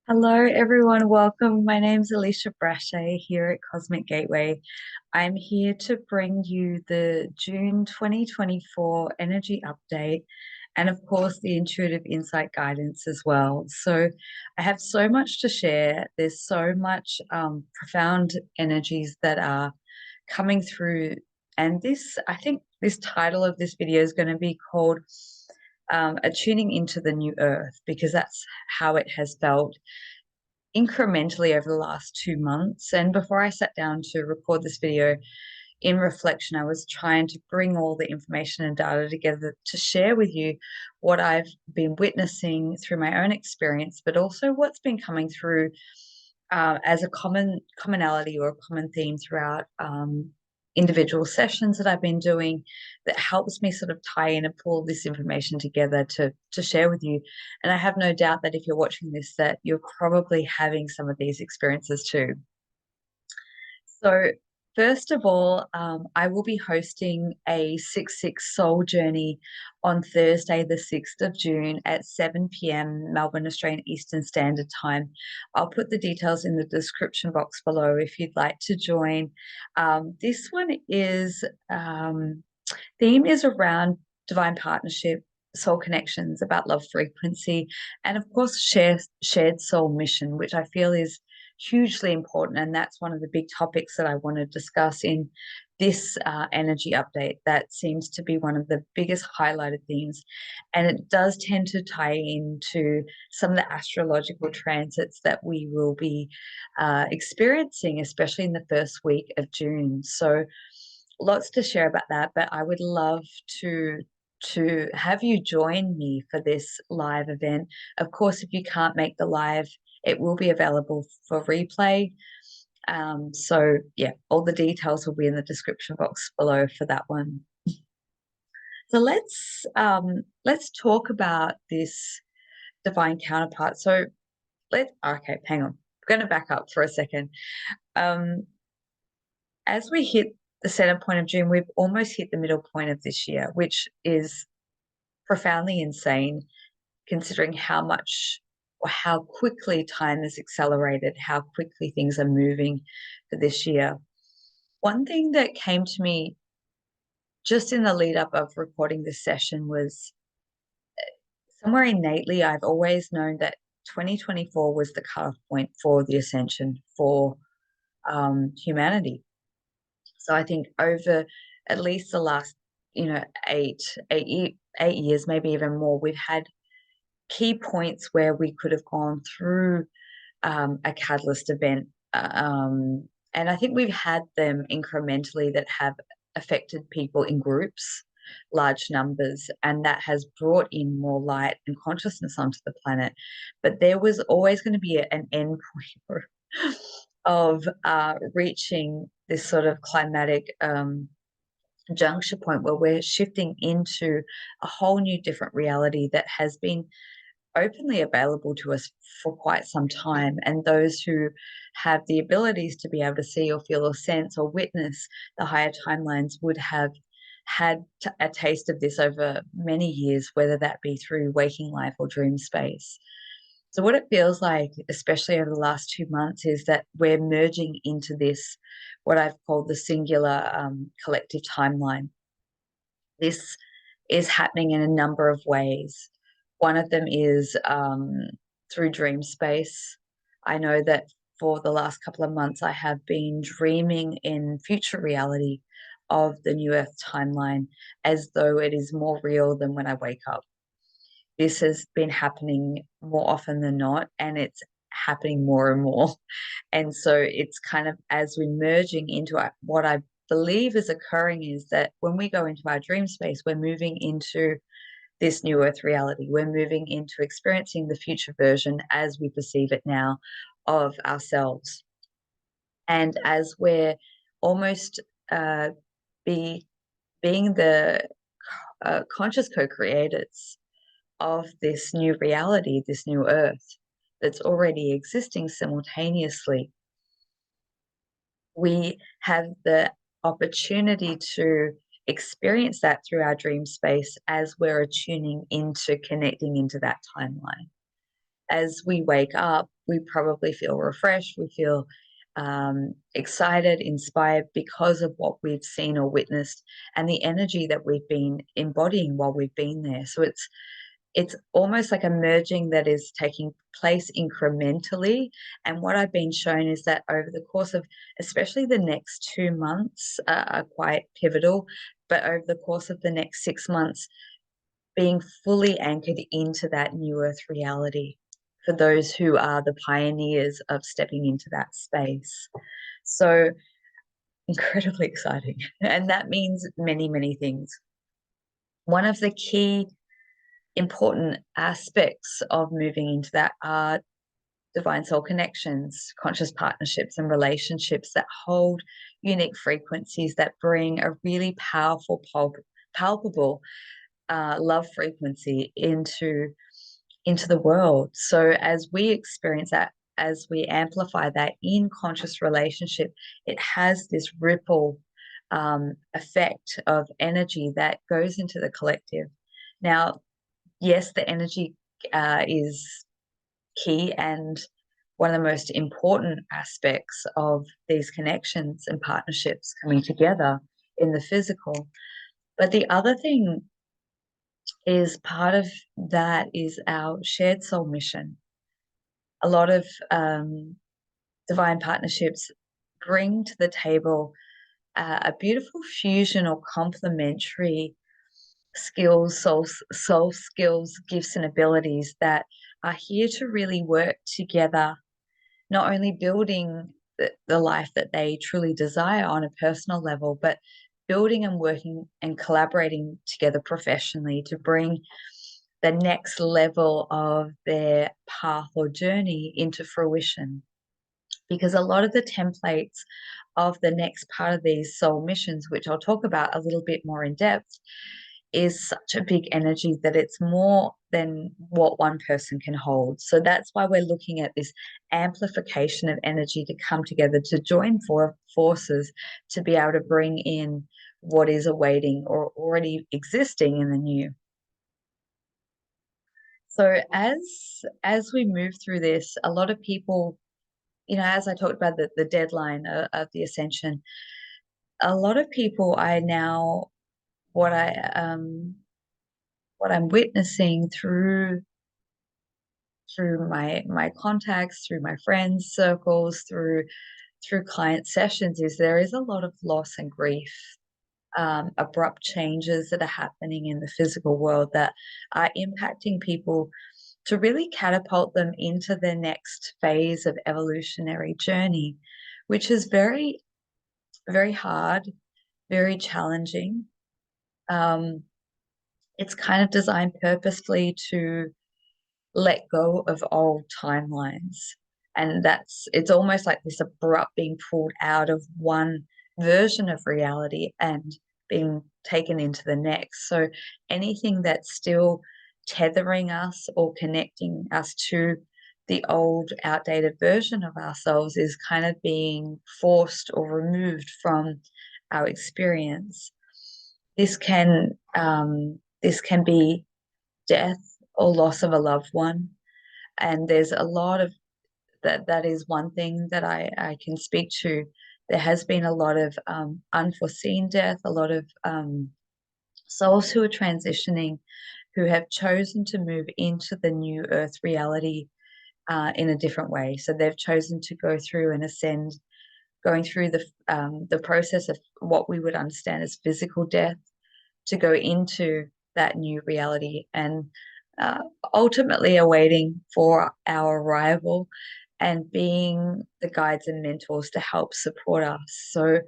Hello, everyone. Welcome. My name's Alicia Brashay here at Cosmic Gateway. I'm here to bring you the June 2024 energy update and, of course, the intuitive insight guidance as well. So, I have so much to share. There's so much profound energies that are coming through. And I think this title of this video is going to be called Attuning into the New Earth, because that's how it has felt incrementally over the last 2 months. And before I sat down to record this video, in reflection, I was trying to bring all the information and data together to share with you what I've been witnessing through my own experience, but also what's been coming through as a commonality or a common theme throughout individual sessions that I've been doing that helps me sort of tie in and pull this information together to share with you. And I have no doubt that if you're watching this, that you're probably having some of these experiences too. So, first of all, I will be hosting a 6/6 Soul Journey on Thursday, the 6th of June at 7 p.m. Melbourne, Australian Eastern Standard Time. I'll put the details in the description box below if you'd like to join. This one is theme is around divine partnership, soul connections, about love frequency, and of course, shared soul mission, which I feel is hugely important. And that's one of the big topics that I want to discuss in this energy update. That seems to be one of the biggest highlighted themes. And it does tend to tie into some of the astrological transits that we will be experiencing, especially in the first week of June. So, lots to share about that, but I would love to have you join me for this live event. Of course, if you can't make the live, it will be available for replay. So yeah, all the details will be in the description box below for that one. So let's talk about this divine counterpart. So okay, hang on. I'm going to back up for a second. Um, as we hit the center point of June, we've almost hit the middle point of this year, which is profoundly insane considering how much or how quickly time has accelerated, how quickly things are moving for this year. One thing that came to me just in the lead up of recording this session was somewhere innately, I've always known that 2024 was the cutoff point for the ascension for humanity. So I think over at least the last, 8 years, maybe even more, we've had key points where we could have gone through a catalyst event. And I think we've had them incrementally that have affected people in groups, large numbers, and that has brought in more light and consciousness onto the planet. But there was always going to be an end point of reaching this sort of climatic juncture point where we're shifting into a whole new different reality that has been openly available to us for quite some time. And those who have the abilities to be able to see or feel or sense or witness the higher timelines would have had a taste of this over many years, whether that be through waking life or dream space. So, what it feels like, especially over the last 2 months, is that we're merging into this, what I've called the singular collective timeline. This is happening in a number of ways. One of them is through dream space. I know that for the last couple of months, I have been dreaming in future reality of the new Earth timeline as though it is more real than when I wake up. This has been happening more often than not, and it's happening more and more. And so it's kind of as we're merging into what I believe is occurring is that when we go into our dream space, we're moving into this new earth reality. We're moving into experiencing the future version as we perceive it now of ourselves. And as we're almost being the conscious co-creators of this new reality, this new earth that's already existing simultaneously, we have the opportunity to experience that through our dream space as we're attuning into connecting into that timeline. as we wake up, we probably feel refreshed, we feel excited, inspired because of what we've seen or witnessed and the energy that we've been embodying while we've been there. So it's almost like a merging that is taking place incrementally. And what I've been shown is that over the course of, especially the next 2 months, are quite pivotal. But over the course of the next 6 months, being fully anchored into that new earth reality for those who are the pioneers of stepping into that space. So incredibly exciting. And that means many, many things. One of the key important aspects of moving into that are divine soul connections, conscious partnerships, and relationships that hold unique frequencies that bring a really powerful, palpable love frequency into the world. So as we experience that, as we amplify that in conscious relationship, it has this ripple effect of energy that goes into the collective. Now, yes, the energy is key and one of the most important aspects of these connections and partnerships coming together in the physical. But the other thing is part of that is our shared soul mission. A lot of divine partnerships bring to the table a beautiful fusion or complementary skills, soul skills, gifts, and abilities that are here to really work together, not only building the life that they truly desire on a personal level, but building and working and collaborating together professionally to bring the next level of their path or journey into fruition. Because a lot of the templates of the next part of these soul missions, which I'll talk about a little bit more in depth, is such a big energy that it's more than what one person can hold. So that's why we're looking at this amplification of energy to come together, to join forces, to be able to bring in what is awaiting or already existing in the new. So as we move through this, a lot of people, as I talked about the deadline of the ascension, a lot of people I now what I what I'm witnessing through my contacts, through my friends circles, through client sessions, is there is a lot of loss and grief, abrupt changes that are happening in the physical world that are impacting people to really catapult them into the next phase of evolutionary journey, which is very, very hard, very challenging. It's kind of designed purposefully to let go of old timelines. And it's almost like this abrupt being pulled out of one version of reality and being taken into the next. So anything that's still tethering us or connecting us to the old, outdated version of ourselves is kind of being forced or removed from our experience. This can be death or loss of a loved one. And there's a lot of that is one thing that I can speak to. There has been a lot of unforeseen death, a lot of souls who are transitioning, who have chosen to move into the new earth reality in a different way. So they've chosen to go through and ascend, going through the process of what we would understand as physical death, to go into that new reality and ultimately awaiting for our arrival and being the guides and mentors to help support us. So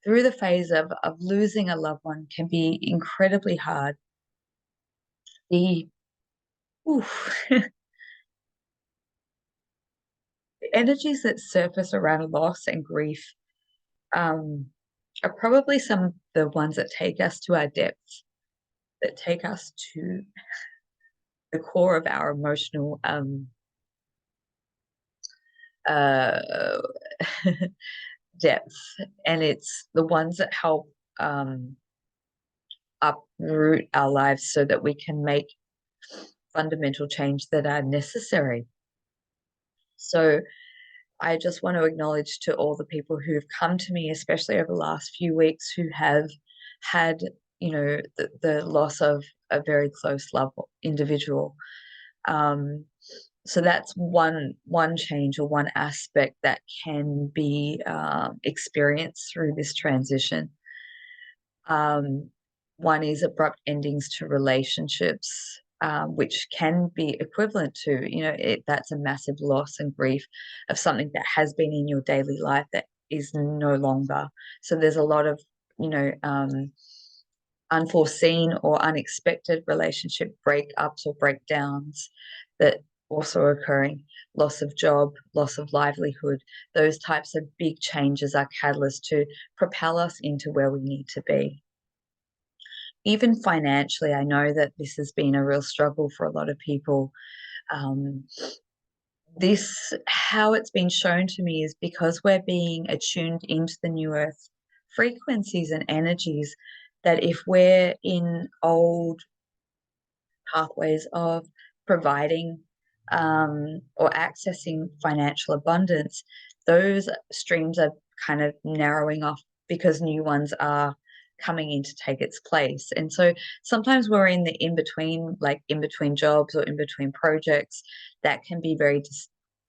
through the phase of losing a loved one can be incredibly hard. The, the energies that surface around loss and grief um, are probably some of the ones that take us to our depths, that take us to the core of our emotional uh, depth. And it's the ones that help uproot our lives so that we can make fundamental change that are necessary. So I just want to acknowledge to all the people who have come to me, especially over the last few weeks, who have had, the loss of a very close loved individual. So that's one change or one aspect that can be experienced through this transition. One is abrupt endings to relationships, which can be equivalent to, that's a massive loss and grief of something that has been in your daily life that is no longer. So there's a lot of, unforeseen or unexpected relationship breakups or breakdowns that also occurring. Loss of job, loss of livelihood, those types of big changes are catalysts to propel us into where we need to be. Even financially, I know that this has been a real struggle for a lot of people. How it's been shown to me is because we're being attuned into the new earth frequencies and energies, that if we're in old pathways of providing or accessing financial abundance, those streams are kind of narrowing off because new ones are coming in to take its place. And so sometimes we're in the in-between, like in between jobs or in between projects. That can be very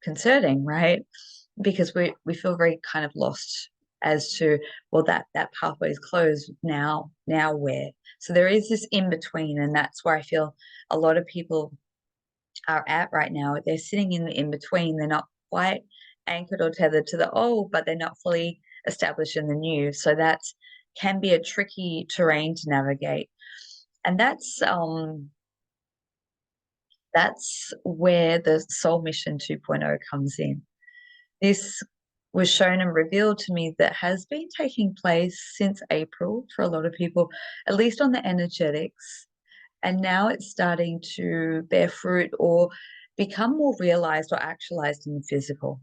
disconcerting, right? Because we feel very kind of lost as to, well, that pathway is closed now where? So there is this in between, and that's where I feel a lot of people are at right now. They're sitting in the in between. They're not quite anchored or tethered to the old, but they're not fully established in the new. So that can be a tricky terrain to navigate. And that's where the Soul Mission 2.0 comes in. This was shown and revealed to me that has been taking place since April for a lot of people, at least on the energetics. And now it's starting to bear fruit or become more realized or actualized in the physical.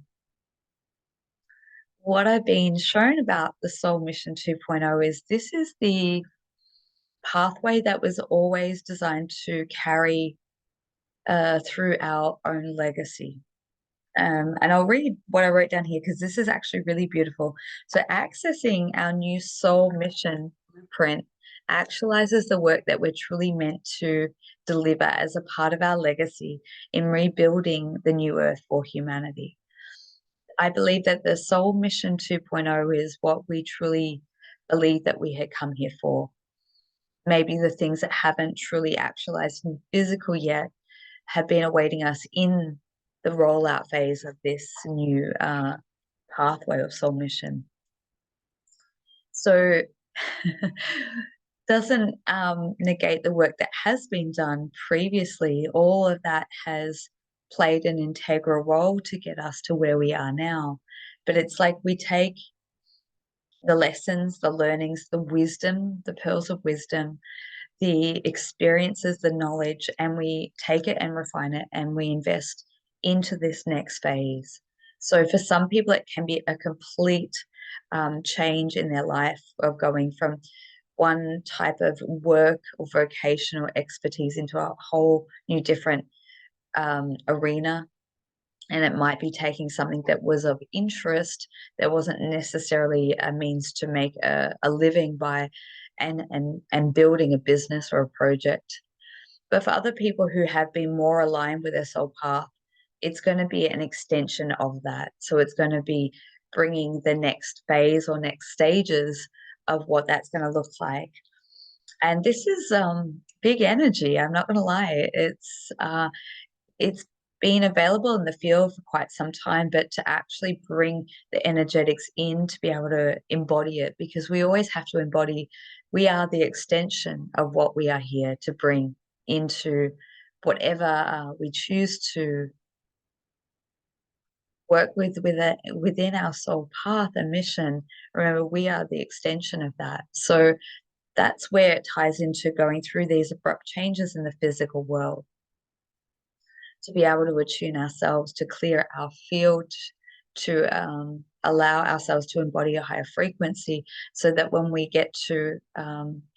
What I've been shown about the Soul Mission 2.0 is this is the pathway that was always designed to carry through our own legacy. And I'll read what I wrote down here because this is actually really beautiful. So accessing our new soul mission blueprint actualizes the work that we're truly meant to deliver as a part of our legacy in rebuilding the new earth for humanity. I believe that the Soul Mission 2.0 is what we truly believe that we had come here for. Maybe the things that haven't truly actualized in physical yet have been awaiting us in the rollout phase of this new pathway of soul mission. So doesn't negate the work that has been done previously. All of that has played an integral role to get us to where we are now. But it's like we take the lessons, the learnings, the wisdom, the pearls of wisdom, the experiences, the knowledge, and we take it and refine it and we invest into this next phase. So for some people, it can be a complete change in their life of going from one type of work or vocational expertise into a whole new different arena. And it might be taking something that was of interest that wasn't necessarily a means to make a living by and building a business or a project. But for other people who have been more aligned with their soul path, it's going to be an extension of that. So it's going to be bringing the next phase or next stages of what that's going to look like. And this is big energy. I'm not going to lie. It's been available in the field for quite some time, but to actually bring the energetics in to be able to embody it, because we always have to embody, we are the extension of what we are here to bring into whatever we choose to work within our soul path and mission. Remember, we are the extension of that. So that's where it ties into going through these abrupt changes in the physical world, to be able to attune ourselves, to clear our field, to allow ourselves to embody a higher frequency, so that when we get to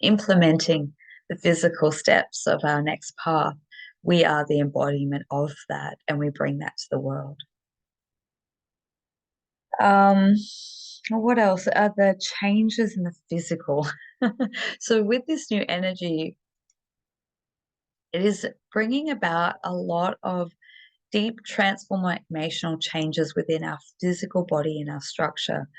implementing the physical steps of our next path, we are the embodiment of that, and we bring that to the world. Um, what else are the changes in the physical? So with this new energy, it is bringing about a lot of deep transformational changes within our physical body and our structure.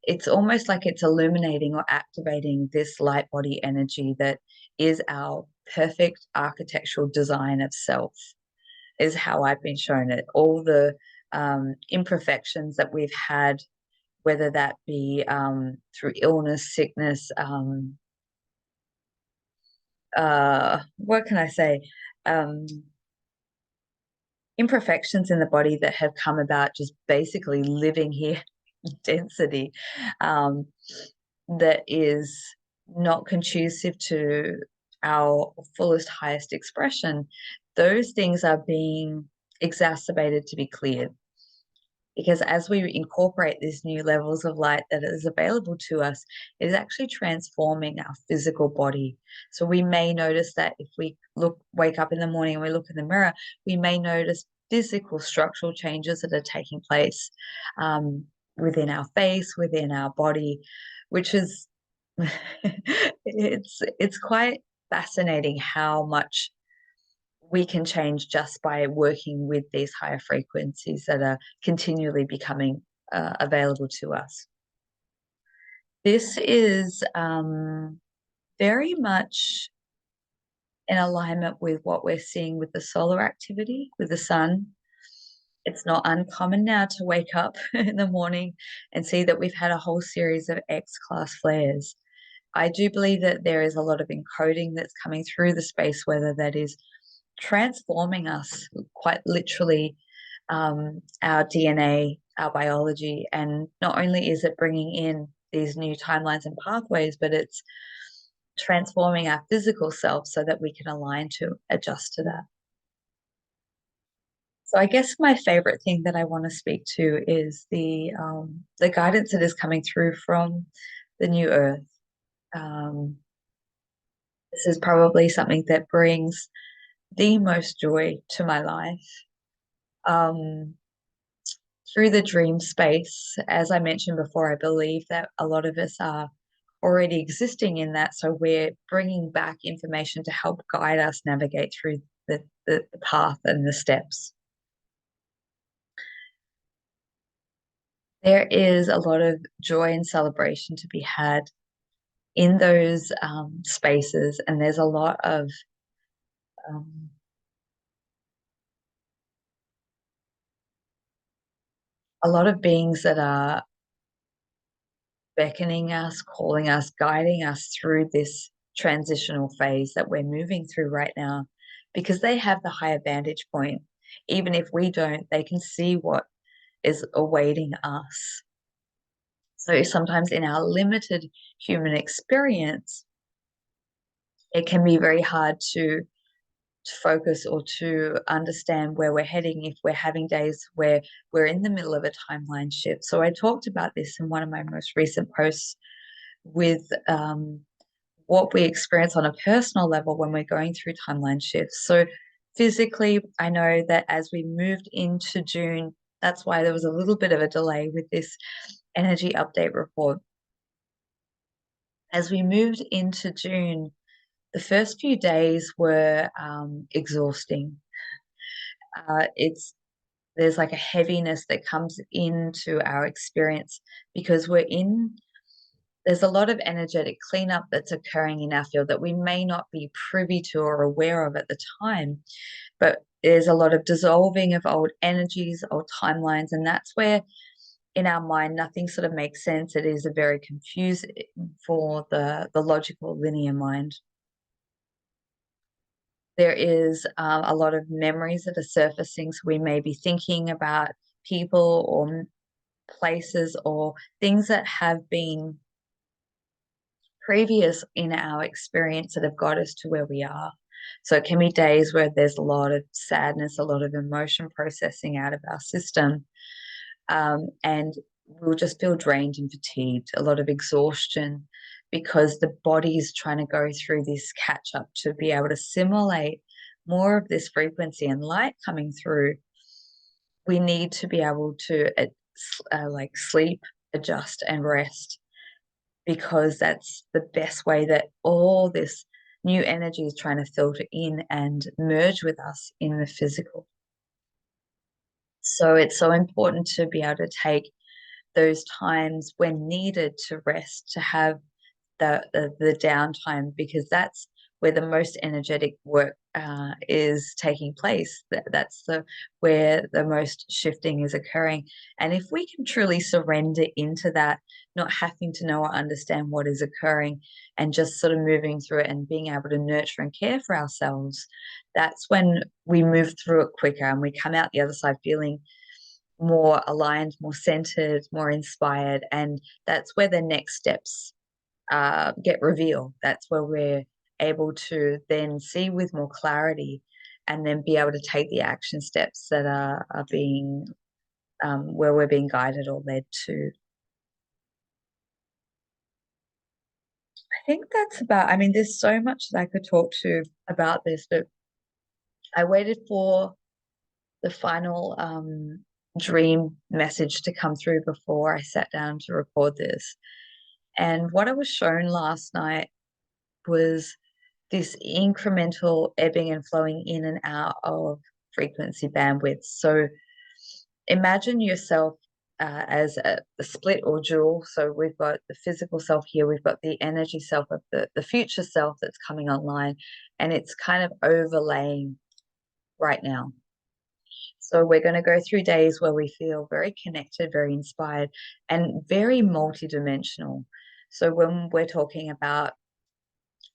It's almost like it's illuminating or activating this light body energy that is our perfect architectural design of self, is how I've been shown it. All the imperfections that we've had, whether that be through illness, sickness, what can I say? Um, Imperfections in the body that have come about just basically living here in density, um, that is not conducive to our fullest, highest expression. Those things are being exacerbated to be cleared. Because as we incorporate these new levels of light that is available to us, it is actually transforming our physical body. So we may notice that if we wake up in the morning and we look in the mirror, we may notice physical structural changes that are taking place within our face, within our body, which is it's quite fascinating how much we can change just by working with these higher frequencies that are continually becoming available to us. This is very much in alignment with what we're seeing with the solar activity, with the sun. It's not uncommon now to wake up in the morning and see that we've had a whole series of X-class flares. I do believe that there is a lot of encoding that's coming through the space weather that is transforming us quite literally, our DNA, our biology. And not only is it bringing in these new timelines and pathways, but it's transforming our physical self so that we can align to adjust to that. So I guess my favorite thing that I want to speak to is the guidance that is coming through from the new earth. This is probably something that brings the most joy to my life. Through the dream space, as I mentioned before, I believe that a lot of us are already existing in that. So we're bringing back information to help guide us navigate through the path and the steps. There is a lot of joy and celebration to be had in those spaces, and there's um, a lot of beings that are beckoning us, calling us, guiding us through this transitional phase that we're moving through right now, because they have the higher vantage point. Even if we don't, they can see what is awaiting us. So sometimes in our limited human experience, it can be very hard to focus or to understand where we're heading if we're having days where we're in the middle of a timeline shift. So I talked about this in one of my most recent posts with what we experience on a personal level when we're going through timeline shifts. So physically, I know that as we moved into June, that's why there was a little bit of a delay with this energy update report. As we moved into June, the first few days were exhausting. There's like a heaviness that comes into our experience because there's a lot of energetic cleanup that's occurring in our field that we may not be privy to or aware of at the time, but there's a lot of dissolving of old energies, old timelines, and that's where in our mind nothing sort of makes sense. It is a very confusing for the logical linear mind. There is a lot of memories that are surfacing, so we may be thinking about people or places or things that have been previous in our experience that have got us to where we are. So it can be days where there's a lot of sadness, a lot of emotion processing out of our system. And we'll just feel drained and fatigued, a lot of exhaustion, because the body's trying to go through this catch up to be able to assimilate more of this frequency and light coming through, we need to be able to like sleep, adjust, and rest, because that's the best way that all this new energy is trying to filter in and merge with us in the physical. So it's so important to be able to take those times when needed to rest, to have the downtime, because that's where the most energetic work is taking place. That's where the most shifting is occurring. And if we can truly surrender into that, not having to know or understand what is occurring, and just sort of moving through it and being able to nurture and care for ourselves, that's when we move through it quicker and we come out the other side feeling more aligned, more centered, more inspired. And that's where the next steps get revealed. That's where we're able to then see with more clarity, and then be able to take the action steps that are being where we're being guided or led to. I think that's about, I mean, there's so much that I could talk to about this, but I waited for the final dream message to come through before I sat down to record this. And what I was shown last night was this incremental ebbing and flowing in and out of frequency bandwidth. So imagine yourself as a split or dual. So we've got the physical self here, we've got the energy self of the future self that's coming online, and it's kind of overlaying right now. So we're going to go through days where we feel very connected, very inspired, and very multidimensional. So when we're talking about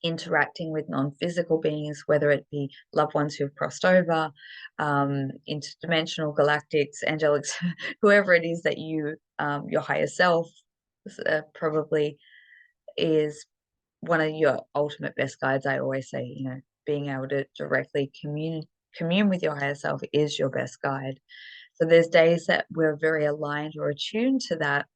interacting with non-physical beings, whether it be loved ones who've crossed over, interdimensional, galactics, angelics, whoever it is that you, your higher self, probably is one of your ultimate best guides. I always say, you know, being able to directly commune with your higher self is your best guide. So there's days that we're very aligned or attuned to that.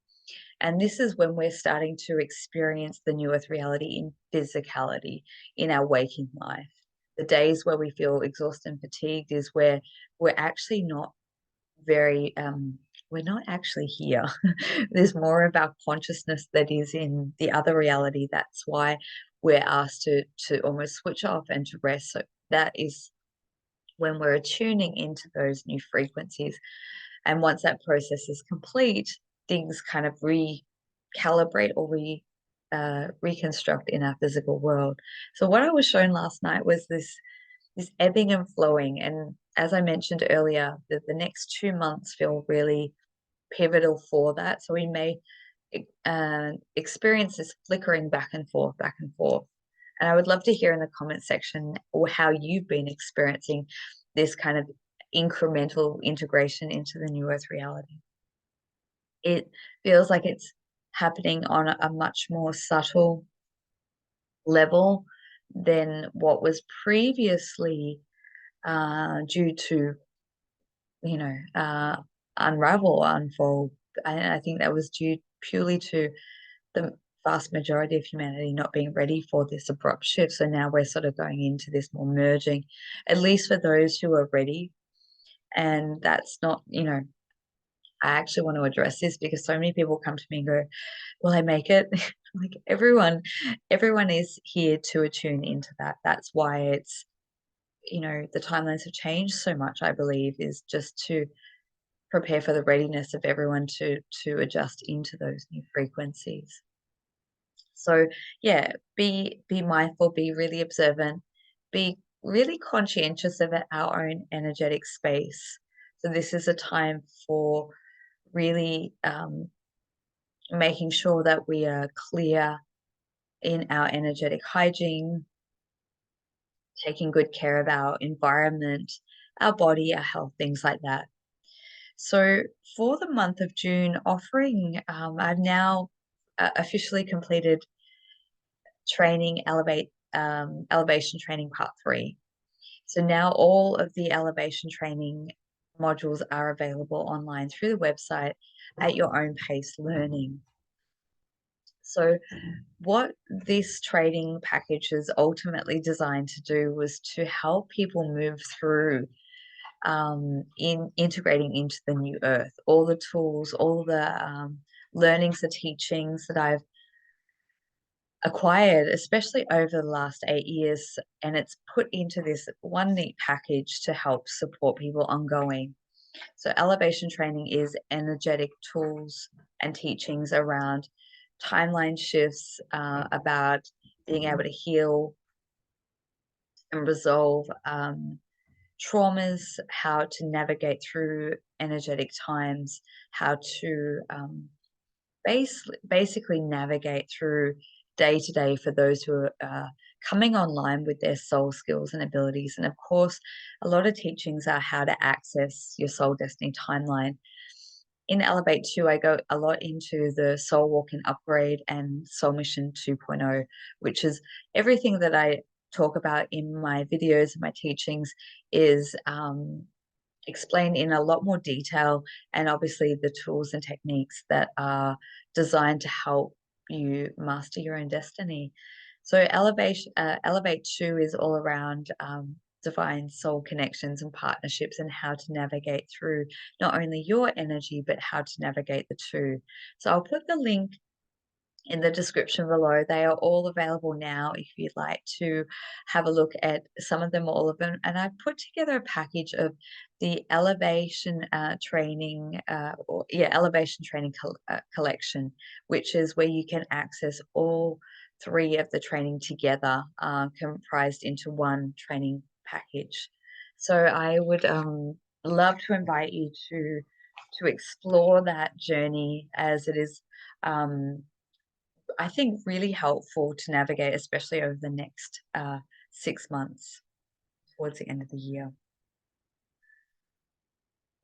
And this is when we're starting to experience the new earth reality in physicality, in our waking life. The days where we feel exhausted and fatigued is where we're actually not very, we're not actually here. There's more of our consciousness that is in the other reality. That's why we're asked to almost switch off and to rest. So that is when we're tuning into those new frequencies. And once that process is complete, things kind of recalibrate or reconstruct in our physical world. So what I was shown last night was this ebbing and flowing. And as I mentioned earlier, the next 2 months feel really pivotal for that. So we may experience this flickering back and forth, back and forth. And I would love to hear in the comment section or how you've been experiencing this kind of incremental integration into the new earth reality. It feels like it's happening on a much more subtle level than what was previously due to, you know, unravel, unfold. I think that was due purely to the vast majority of humanity not being ready for this abrupt shift. So now we're sort of going into this more merging, at least for those who are ready. And that's not, you know, I actually want to address this because so many people come to me and go, will I make it? Like everyone is here to attune into that. That's why it's, you know, the timelines have changed so much, I believe, is just to prepare for the readiness of everyone to adjust into those new frequencies. So yeah, be mindful, be really observant, be really conscientious of our own energetic space. So this is a time for really making sure that we are clear in our energetic hygiene, taking good care of our environment, our body, our health, things like that. So for the month of June, offering, I've now officially completed training, elevation training part 3. So now all of the elevation training modules are available online through the website at your own pace learning. So what this training package is ultimately designed to do was to help people move through in integrating into the new earth, all the tools, all the learnings, the teachings that I've acquired, especially over the last 8 years, and it's put into this one neat package to help support people ongoing. So elevation training is energetic tools and teachings around timeline shifts, about being able to heal and resolve traumas, how to navigate through energetic times, how to basically navigate through day to day for those who are coming online with their soul skills and abilities. And of course, a lot of teachings are how to access your soul destiny timeline. In Elevate 2, I go a lot into the soul walking upgrade and soul mission 2.0, which is everything that I talk about in my videos and my teachings is explained in a lot more detail, and obviously the tools and techniques that are designed to help you master your own destiny. So Elevate 2 is all around divine soul connections and partnerships, and how to navigate through not only your energy but how to navigate the two. So I'll put the link in the description below. They are all available now if you'd like to have a look at some of them, all of them. And I've put together a package of the elevation training, elevation training collection, which is where you can access all three of the training together, comprised into one training package. So I would love to invite you to explore that journey, as it is I think really helpful to navigate, especially over the next 6 months towards the end of the year.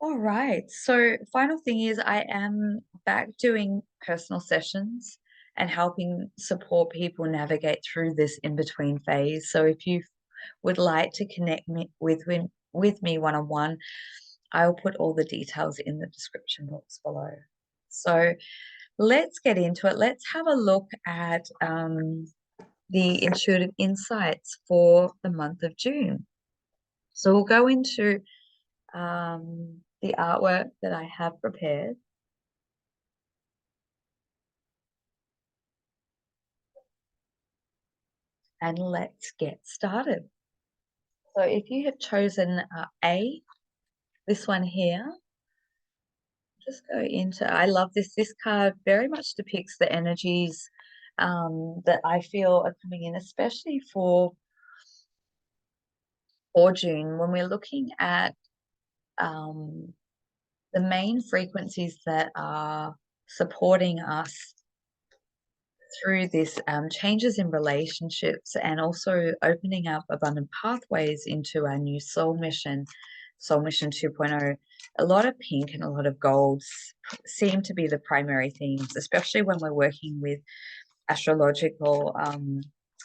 All right. So, final thing is, I am back doing personal sessions and helping support people navigate through this in between phase. So, if you would like to connect with me one on one, I will put all the details in the description box below. So, let's get into it. Let's have a look at the intuitive insights for the month of June. So we'll go into the artwork that I have prepared. And let's get started. So if you have chosen this one here, just go into, I love this. This card very much depicts the energies that I feel are coming in, especially for June, when we're looking at the main frequencies that are supporting us through this changes in relationships, and also opening up abundant pathways into our new soul mission 2.0. A lot of pink and a lot of golds seem to be the primary themes, especially when we're working with astrological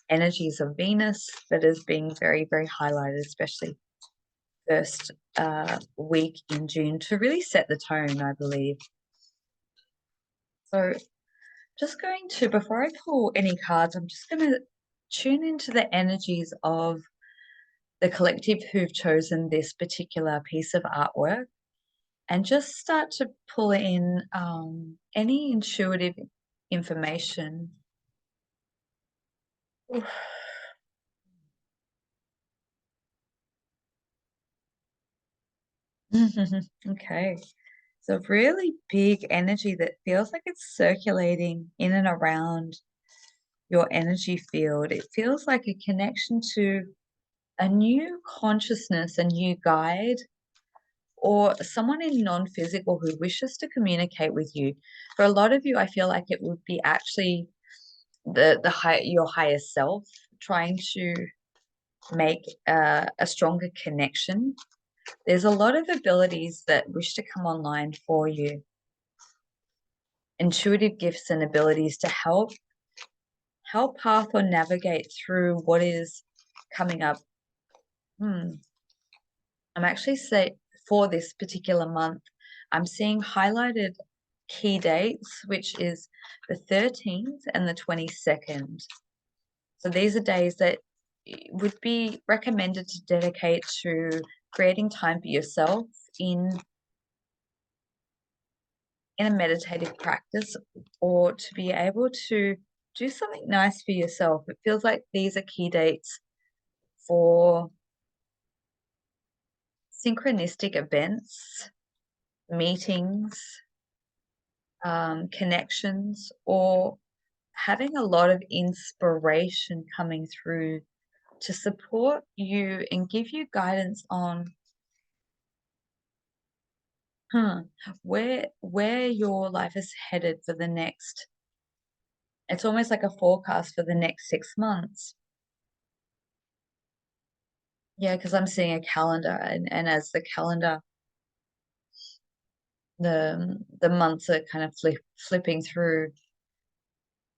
energies of Venus, that is being very, very highlighted, especially first week in June, to really set the tone, I believe. So just going to, before I pull any cards, I'm just going to tune into the energies of the collective who've chosen this particular piece of artwork, and just start to pull in any intuitive information. Okay. So really big energy that feels like it's circulating in and around your energy field. It feels like a connection to a new consciousness, a new guide, or someone in non-physical who wishes to communicate with you. For a lot of you, I feel like it would be actually your higher self trying to make a stronger connection. There's a lot of abilities that wish to come online for you. Intuitive gifts and abilities to help path or navigate through what is coming up. I'm actually saying for this particular month, I'm seeing highlighted key dates, which is the 13th and the 22nd. So these are days that would be recommended to dedicate to creating time for yourself in a meditative practice, or to be able to do something nice for yourself. It feels like these are key dates for synchronistic events, meetings, connections, or having a lot of inspiration coming through to support you and give you guidance on where your life is headed for the next. It's almost like a forecast for the next 6 months. Yeah, because I'm seeing a calendar, and as the calendar, the months are kind of flipping through.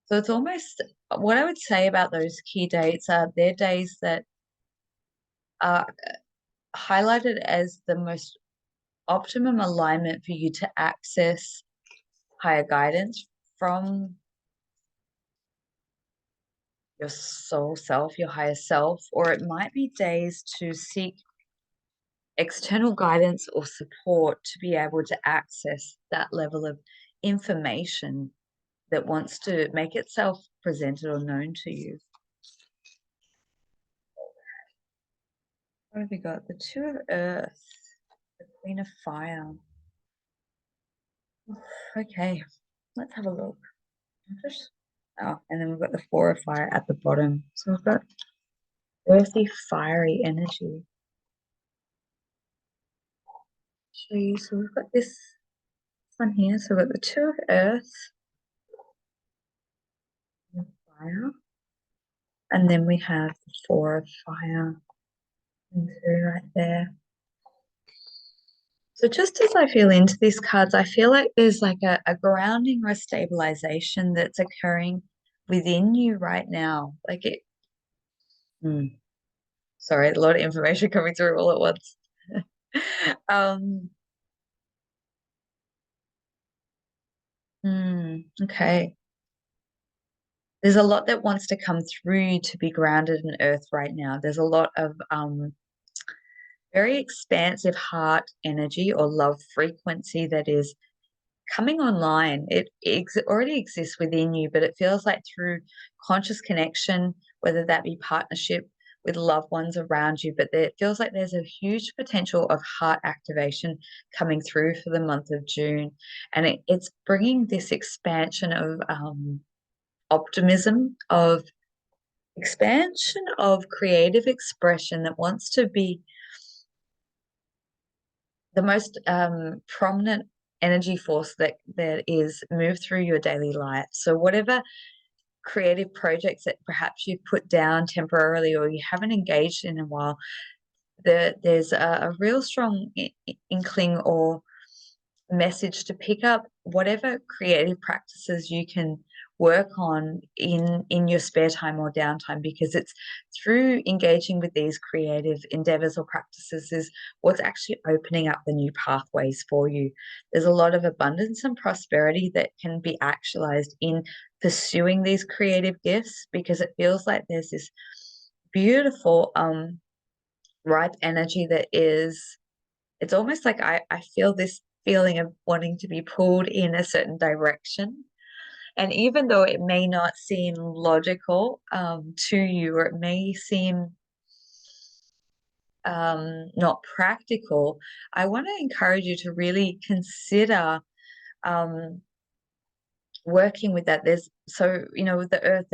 So it's almost, what I would say about those key dates are they're days that are highlighted as the most optimum alignment for you to access higher guidance from your soul self, your higher self, or it might be days to seek external guidance or support to be able to access that level of information that wants to make itself presented or known to you. What have we got? The Two of Earth, the Queen of Fire. Okay, let's have a look. Oh, and then we've got the Four of Fire at the bottom. So we've got earthy, fiery energy. So we've got this one here. So we've got the Two of Earth and Fire. And then we have the Four of Fire right there. So just as I feel into these cards, I feel like there's like a grounding or a stabilization that's occurring within you right now. Like it, sorry, a lot of information coming through all at once. um, okay. There's a lot that wants to come through to be grounded in earth right now. There's a lot of very expansive heart energy or love frequency that is coming online. It already exists within you, but it feels like through conscious connection, whether that be partnership with loved ones around you, but it feels like there's a huge potential of heart activation coming through for the month of June. And it's bringing this expansion of optimism, of expansion of creative expression that wants to be the most prominent energy force that is moved through your daily life. So whatever creative projects that perhaps you've put down temporarily or you haven't engaged in a while, there's a real strong inkling or message to pick up whatever creative practices you can work on in your spare time or downtime, because it's through engaging with these creative endeavors or practices is what's actually opening up the new pathways for you. There's a lot of abundance and prosperity that can be actualized in pursuing these creative gifts, because it feels like there's this beautiful ripe energy that is, it's almost like I feel this feeling of wanting to be pulled in a certain direction. And even though it may not seem logical to you, or it may seem not practical, I want to encourage you to really consider working with that. There's, so with the earth,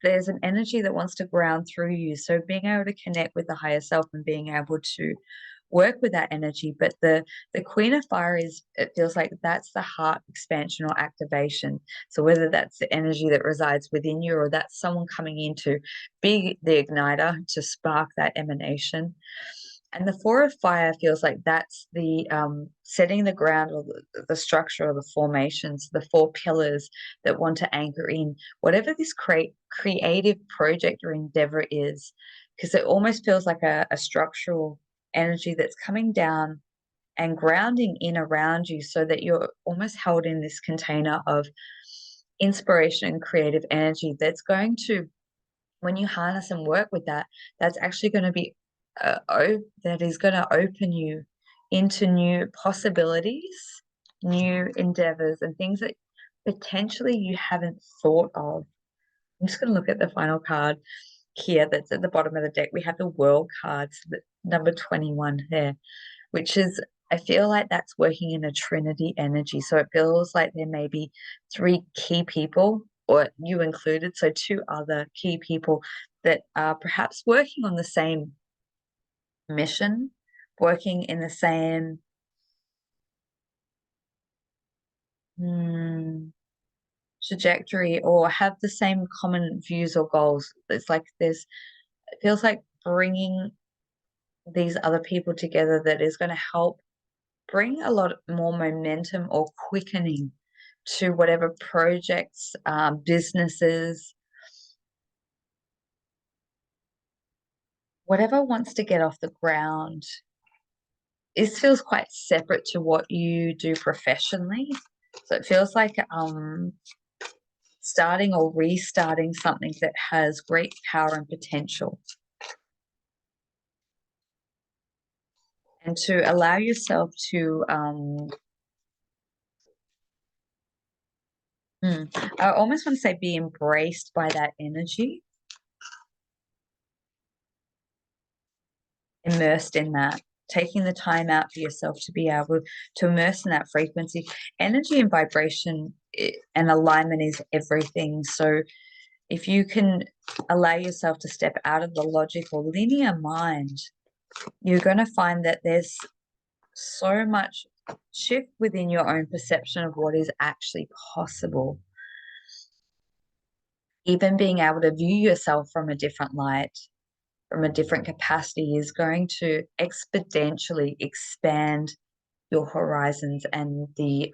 there's an energy that wants to ground through you, so being able to connect with the higher self and being able to work with that energy. But the Queen of Fire is, it feels like that's the heart expansion or activation. So whether that's the energy that resides within you, or that's someone coming in to be the igniter to spark that emanation. And the Four of Fire feels like that's the setting the ground, or the structure, or the formations, the four pillars that want to anchor in whatever this creative project or endeavor is, because it almost feels like a structural energy that's coming down and grounding in around you so that you're almost held in this container of inspiration and creative energy that's going to, when you harness and work with that, that's actually going to be that is going to open you into new possibilities, new endeavors, and things that potentially you haven't thought of. I'm just going to look at the final card here that's at the bottom of the deck. We have the World card, so number 21 there, which is, I feel like that's working in a Trinity energy. So it feels like there may be three key people, or you included, so two other key people that are perhaps working on the same mission, working in the same trajectory, or have the same common views or goals. It's like it feels like bringing these other people together that is going to help bring a lot more momentum or quickening to whatever projects, businesses, whatever wants to get off the ground. This feels quite separate to what you do professionally. So it feels like starting or restarting something that has great power and potential. And to allow yourself to, I almost want to say be embraced by that energy, immersed in that, taking the time out for yourself to be able to immerse in that frequency. Energy and vibration and alignment is everything. So if you can allow yourself to step out of the logical linear mind, you're going to find that there's so much shift within your own perception of what is actually possible. Even being able to view yourself from a different light, from a different capacity, is going to exponentially expand your horizons and the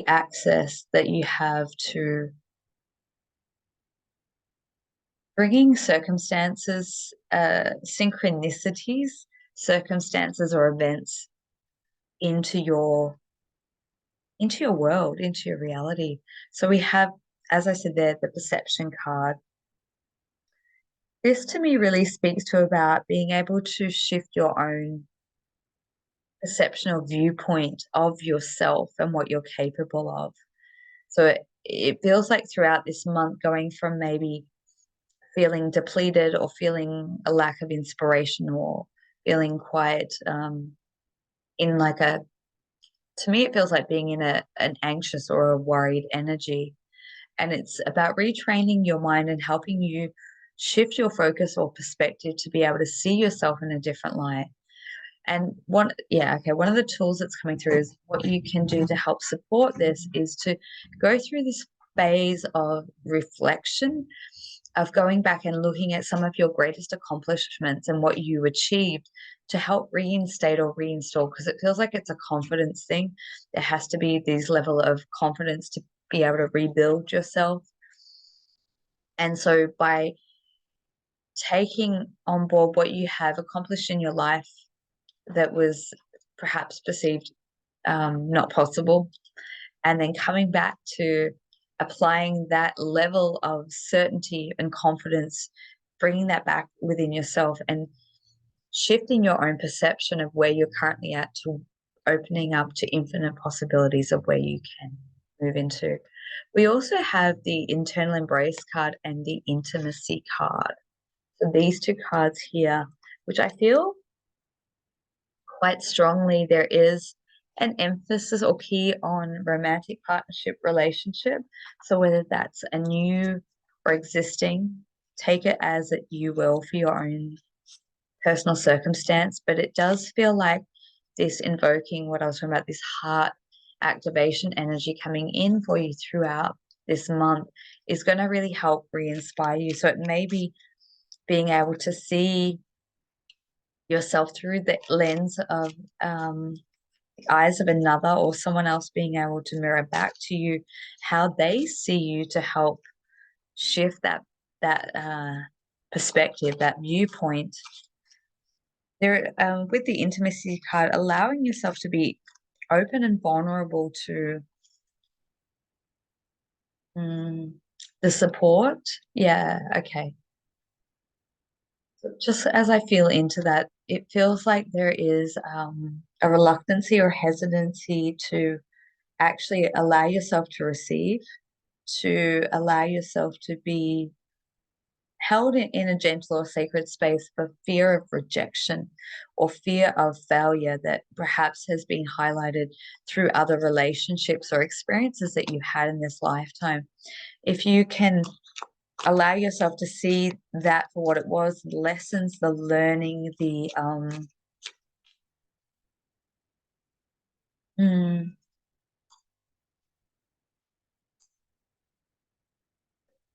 access that you have to bringing circumstances, synchronicities, circumstances or events into your world, into your reality. So we have, as I said there, the perception card. This to me really speaks to about being able to shift your own perception or viewpoint of yourself and what you're capable of. So it feels like throughout this month, going from maybe feeling depleted or feeling a lack of inspiration or feeling quite in like a, to me, it feels like being in an anxious or a worried energy. And it's about retraining your mind and helping you shift your focus or perspective to be able to see yourself in a different light. And one of the tools that's coming through is what you can do to help support this is to go through this phase of reflection, of going back and looking at some of your greatest accomplishments and what you achieved to help reinstate or reinstall, because it feels like it's a confidence thing. There has to be this level of confidence to be able to rebuild yourself. And so by taking on board what you have accomplished in your life that was perhaps perceived not possible, and then coming back to applying that level of certainty and confidence, bringing that back within yourself and shifting your own perception of where you're currently at to opening up to infinite possibilities of where you can move into. We also have the internal embrace card and the intimacy card. So these two cards here, which I feel quite strongly there is an emphasis or key on romantic partnership relationship. So whether that's a new or existing, take it as it you will for your own personal circumstance. But it does feel like this invoking what I was talking about, this heart activation energy coming in for you throughout this month is going to really help re-inspire you. So it may be being able to see yourself through the lens of the eyes of another, or someone else being able to mirror back to you how they see you to help shift that perspective, that viewpoint. There, with the intimacy card, allowing yourself to be open and vulnerable to the support. Yeah, okay. Just as I feel into that, it feels like there is a reluctancy or hesitancy to actually allow yourself to receive, to allow yourself to be held in a gentle or sacred space for fear of rejection or fear of failure that perhaps has been highlighted through other relationships or experiences that you had in this lifetime. If you can allow yourself to see that for what it was, the lessons, the learning, the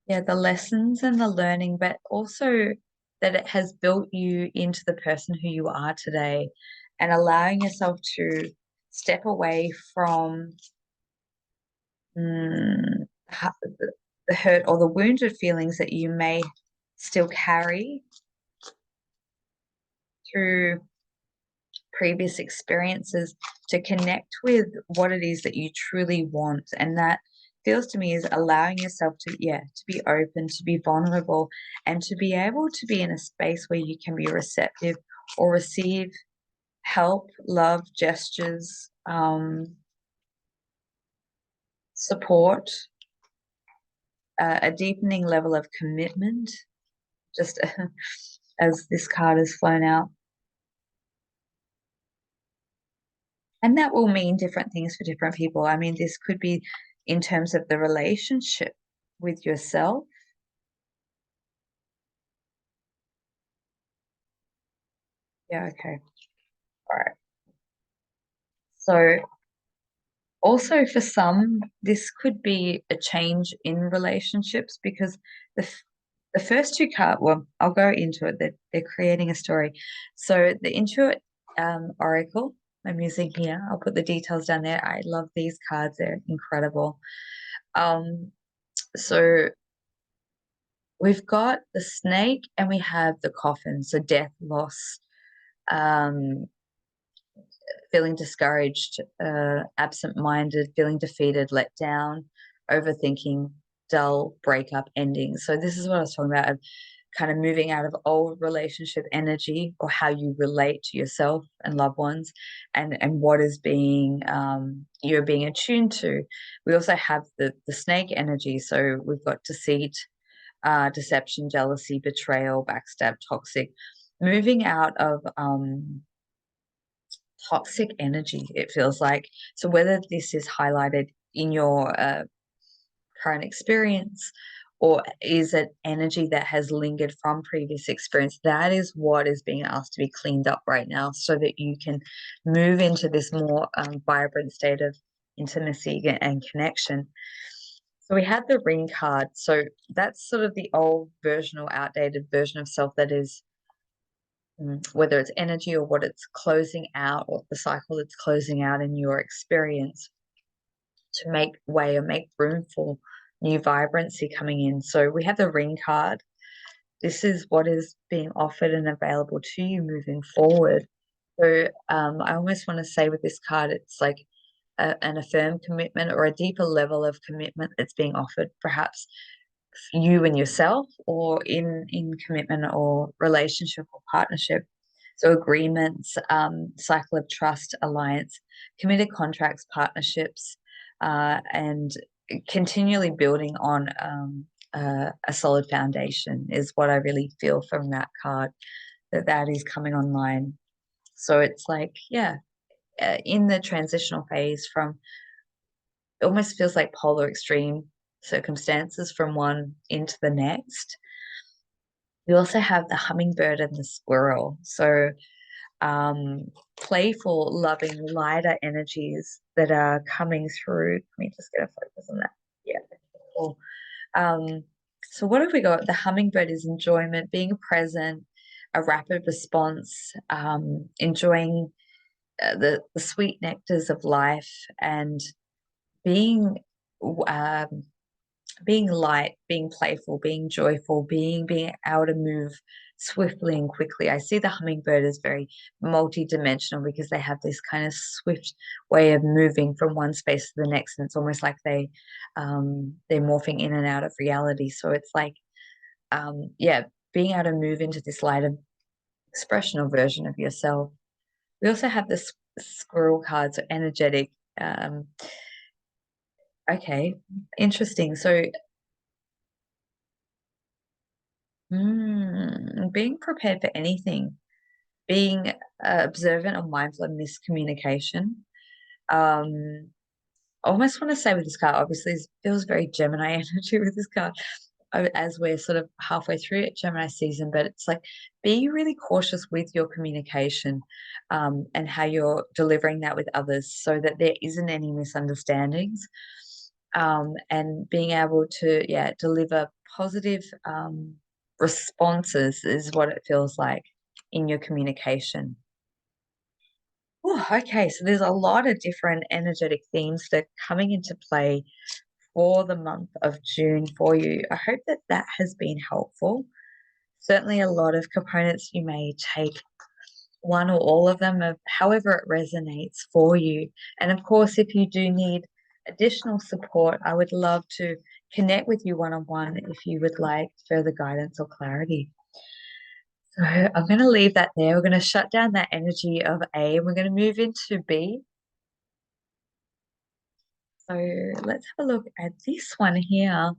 yeah, the lessons and the learning, but also that it has built you into the person who you are today, and allowing yourself to step away from the hurt or the wounded feelings that you may still carry through previous experiences, to connect with what it is that you truly want. And that feels to me is allowing yourself to, yeah, to be open, to be vulnerable, and to be able to be in a space where you can be receptive or receive help, love, gestures, support, a deepening level of commitment, just as this card has flown out. And that will mean different things for different people. I mean, this could be in terms of the relationship with yourself. Yeah, okay. All right. So also for some, this could be a change in relationships, because the first two cards, well, I'll go into it. They're creating a story. So the Intuit Oracle I'm using here, I'll put the details down there. I love these cards. They're incredible. So we've got the snake and we have the coffin. So death, loss, um, feeling discouraged, absent-minded, feeling defeated, let down, overthinking, dull, breakup, ending. So this is what I was talking about, of kind of moving out of old relationship energy, or how you relate to yourself and loved ones, and what is being you're being attuned to. We also have the snake energy. So we've got deceit, deception, jealousy, betrayal, backstab, toxic, moving out of toxic energy, it feels like. So whether this is highlighted in your current experience, or is it energy that has lingered from previous experience, that is what is being asked to be cleaned up right now, so that you can move into this more vibrant state of intimacy and connection. So we had the ring card. So that's sort of the old version or outdated version of self that is, whether it's energy or what it's closing out, or the cycle that's closing out in your experience, to make way or make room for new vibrancy coming in. So we have the ring card. This is what is being offered and available to you moving forward. So I almost want to say with this card, it's like an affirmed commitment, or a deeper level of commitment that's being offered, perhaps you and yourself, or in commitment or relationship or partnership. So agreements, cycle of trust, alliance, committed contracts, partnerships, and continually building on a solid foundation is what I really feel from that card, that is coming online. So it's like, yeah, in the transitional phase from, it almost feels like polar extreme circumstances from one into the next. We also have the hummingbird and the squirrel. So playful, loving, lighter energies that are coming through. Let me just get a focus on that. Yeah. Cool. So what have we got? The hummingbird is enjoyment, being present, a rapid response, enjoying the sweet nectars of life, and being being light, being playful, being joyful, being able to move swiftly and quickly. I see the hummingbird as very multi-dimensional because they have this kind of swift way of moving from one space to the next, and it's almost like they're morphing in and out of reality. So it's like yeah, being able to move into this lighter expression or version of yourself. We also have the squirrel cards, so energetic. Um, okay, interesting. So being prepared for anything, being observant or mindful of miscommunication. Um, I almost want to say with this card, obviously, it feels very Gemini energy with this card as we're sort of halfway through it, Gemini season, but it's like be really cautious with your communication and how you're delivering that with others so that there isn't any misunderstandings. And being able to, yeah, deliver positive responses is what it feels like in your communication. Oh, okay, so there's a lot of different energetic themes that are coming into play for the month of June for you. I hope that that has been helpful. Certainly, a lot of components you may take one or all of them, of however it resonates for you. And of course, if you do need additional support, I would love to connect with you one on one if you would like further guidance or clarity. So I'm going to leave that there. We're going to shut down that energy of A and we're going to move into B. So let's have a look at this one here.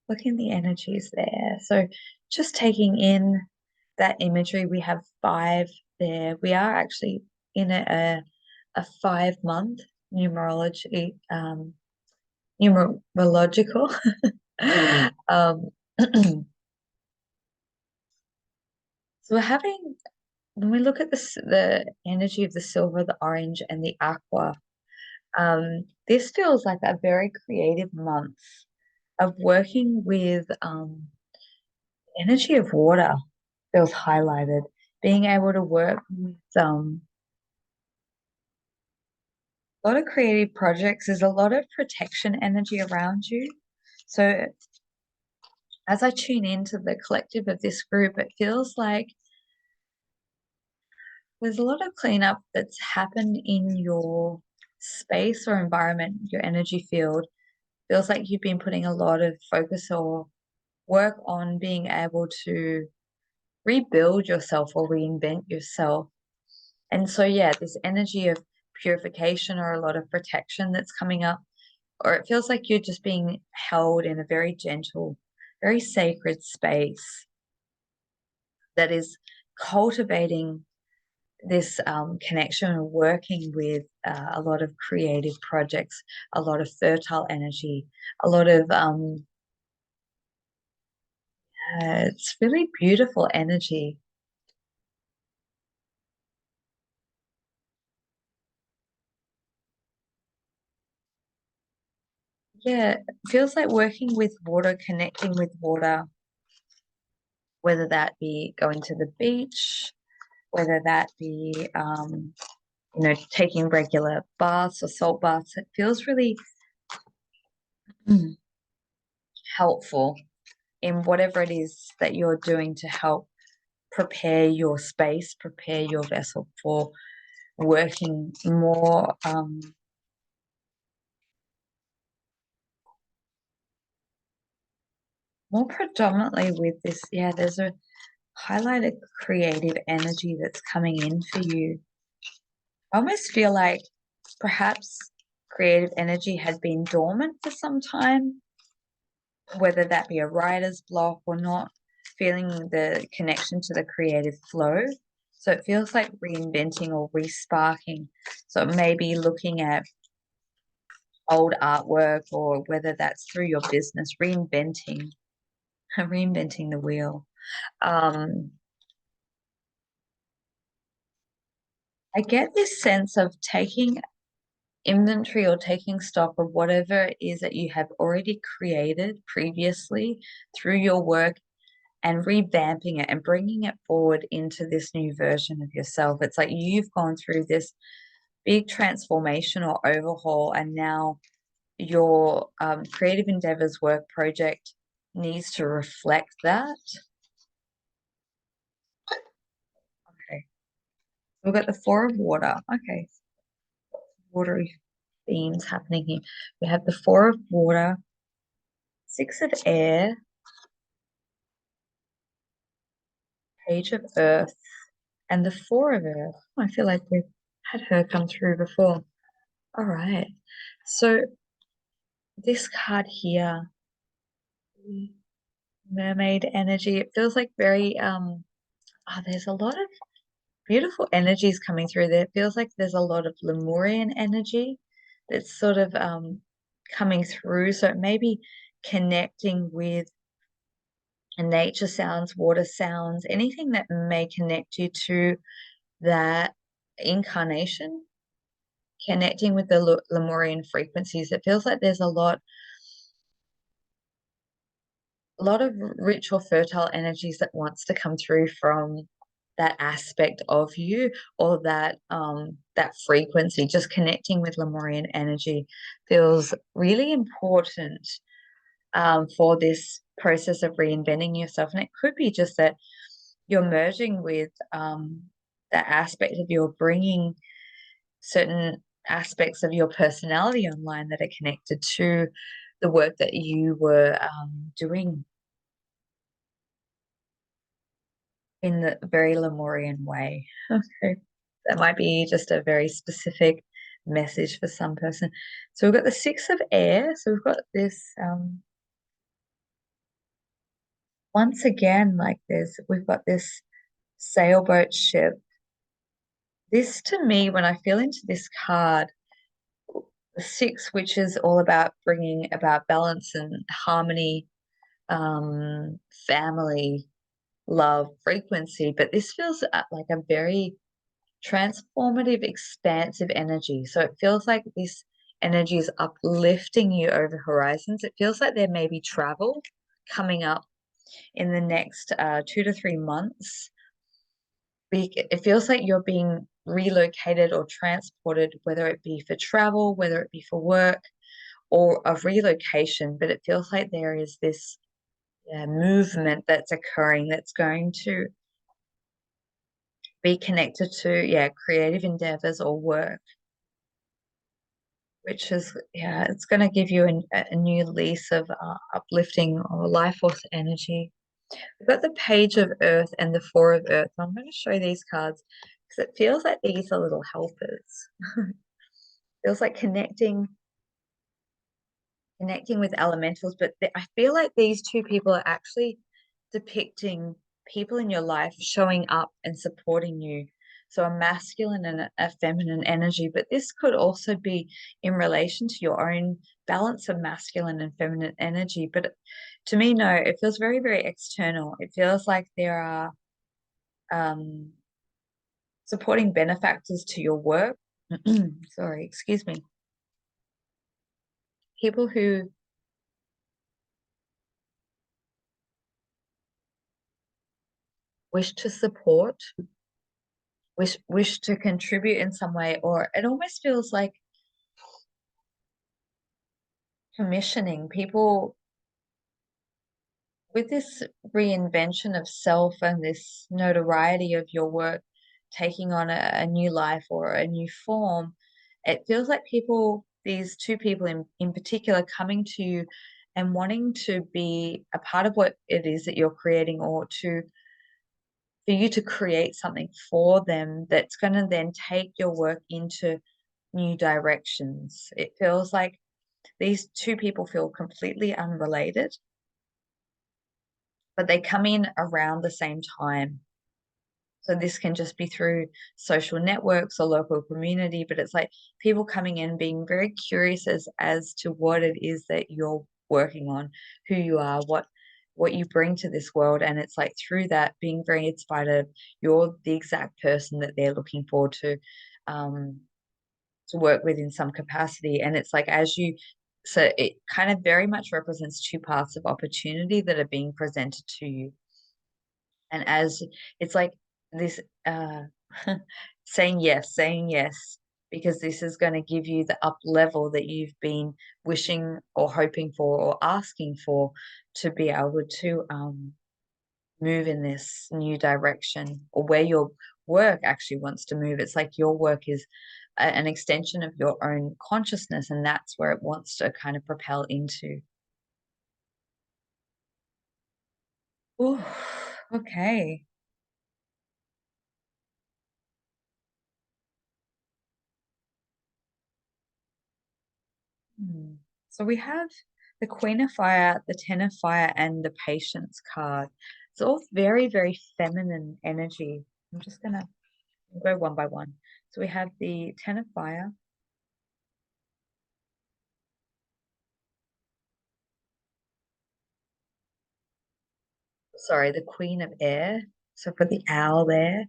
Look in the energies there. So just taking in that imagery, we have 5 there. We are actually in a 5-month numerology, numerological. um, so we're having, when we look at this, the energy of the silver, the orange, and the aqua, this feels like a very creative month of working with energy of water feels highlighted. Being able to work with a lot of creative projects. There's a lot of protection energy around you. So as I tune into the collective of this group, it feels like there's a lot of cleanup that's happened in your space or environment, your energy field. Feels like you've been putting a lot of focus or work on being able to rebuild yourself or reinvent yourself. And so, yeah, this energy of purification or a lot of protection that's coming up, or it feels like you're just being held in a very gentle, very sacred space that is cultivating this connection and working with a lot of creative projects, a lot of fertile energy, a lot of, it's really beautiful energy. Yeah, it feels like working with water, connecting with water, whether that be going to the beach, whether that be, taking regular baths or salt baths. It feels really helpful in whatever it is that you're doing to help prepare your space, prepare your vessel for working more predominantly with this. Yeah, there's a highlighted creative energy that's coming in for you. I almost feel like perhaps creative energy had been dormant for some time, whether that be a writer's block or not feeling the connection to the creative flow. So it feels like reinventing or resparking. So maybe looking at old artwork or whether that's through your business, reinventing, reinventing the wheel. Um, I get this sense of taking inventory or taking stock of whatever it is that you have already created previously through your work and revamping it and bringing it forward into this new version of yourself. It's like you've gone through this big transformation or overhaul, and now your creative endeavors, work, project needs to reflect that. Okay. We've got the Four of Water. Okay. Watery themes happening here. We have the Four of Water, Six of Air, Page of Earth, and the Four of Earth. I feel like we've had her come through before. All right. So this card here, mermaid energy, it feels like very there's a lot of beautiful energies coming through there. It feels like there's a lot of Lemurian energy that's sort of coming through. So it may be connecting with nature sounds, water sounds, anything that may connect you to that incarnation, connecting with the Lemurian frequencies. It feels like there's a lot of rich or fertile energies that wants to come through from that aspect of you, or that frequency. Just connecting with Lemurian energy feels really important for this process of reinventing yourself. And it could be just that you're merging with that aspect of you're bringing certain aspects of your personality online that are connected to the work that you were doing in the very Lemurian way. Okay. That might be just a very specific message for some person. So we've got the Six of Air. So we've got this once again, like we've got this sailboat ship. This to me, when I feel into this card, the six, which is all about bringing about balance and harmony, family, love, frequency, but this feels like a very transformative, expansive energy. So it feels like this energy is uplifting you over horizons. It feels like there may be travel coming up in the next 2 to 3 months. It feels like you're being relocated or transported, whether it be for travel, whether it be for work, or of relocation. But it feels like there is this movement that's occurring that's going to be connected to creative endeavors or work, which is it's going to give you a new lease of uplifting or life force energy. We've got the Page of Earth and the Four of Earth. I'm going to show these cards because it feels like these are little helpers. Feels like connecting with elementals, but I feel like these two people are actually depicting people in your life showing up and supporting you. So a masculine and a feminine energy, but this could also be in relation to your own balance of masculine and feminine energy. But to me, no, it feels very, very external. It feels like there are supporting benefactors to your work. Sorry, excuse me. People who wish to support, wish to contribute in some way, or it almost feels like commissioning people with this reinvention of self and this notoriety of your work taking on a new life or a new form. It feels like these two people in particular, coming to you and wanting to be a part of what it is that you're creating, or for you to create something for them that's going to then take your work into new directions. It feels like these two people feel completely unrelated, but they come in around the same time. So this can just be through social networks or local community, but it's like people coming in being very curious as to what it is that you're working on, who you are, what you bring to this world. And it's like through that being very inspired of you're the exact person that they're looking forward to work with in some capacity. And it's like so it kind of very much represents two paths of opportunity that are being presented to you. And as it's like this saying yes, because this is going to give you the up level that you've been wishing or hoping for or asking for, to be able to move in this new direction, or where your work actually wants to move. It's like your work is an extension of your own consciousness, and that's where it wants to kind of propel into. Ooh, okay. Hmm. So we have the Queen of Fire, the Ten of Fire, and the Patience card. It's all very, very feminine energy. I'm just gonna go one by one. So we have the Ten of Fire, sorry, the Queen of Air. So for the owl there.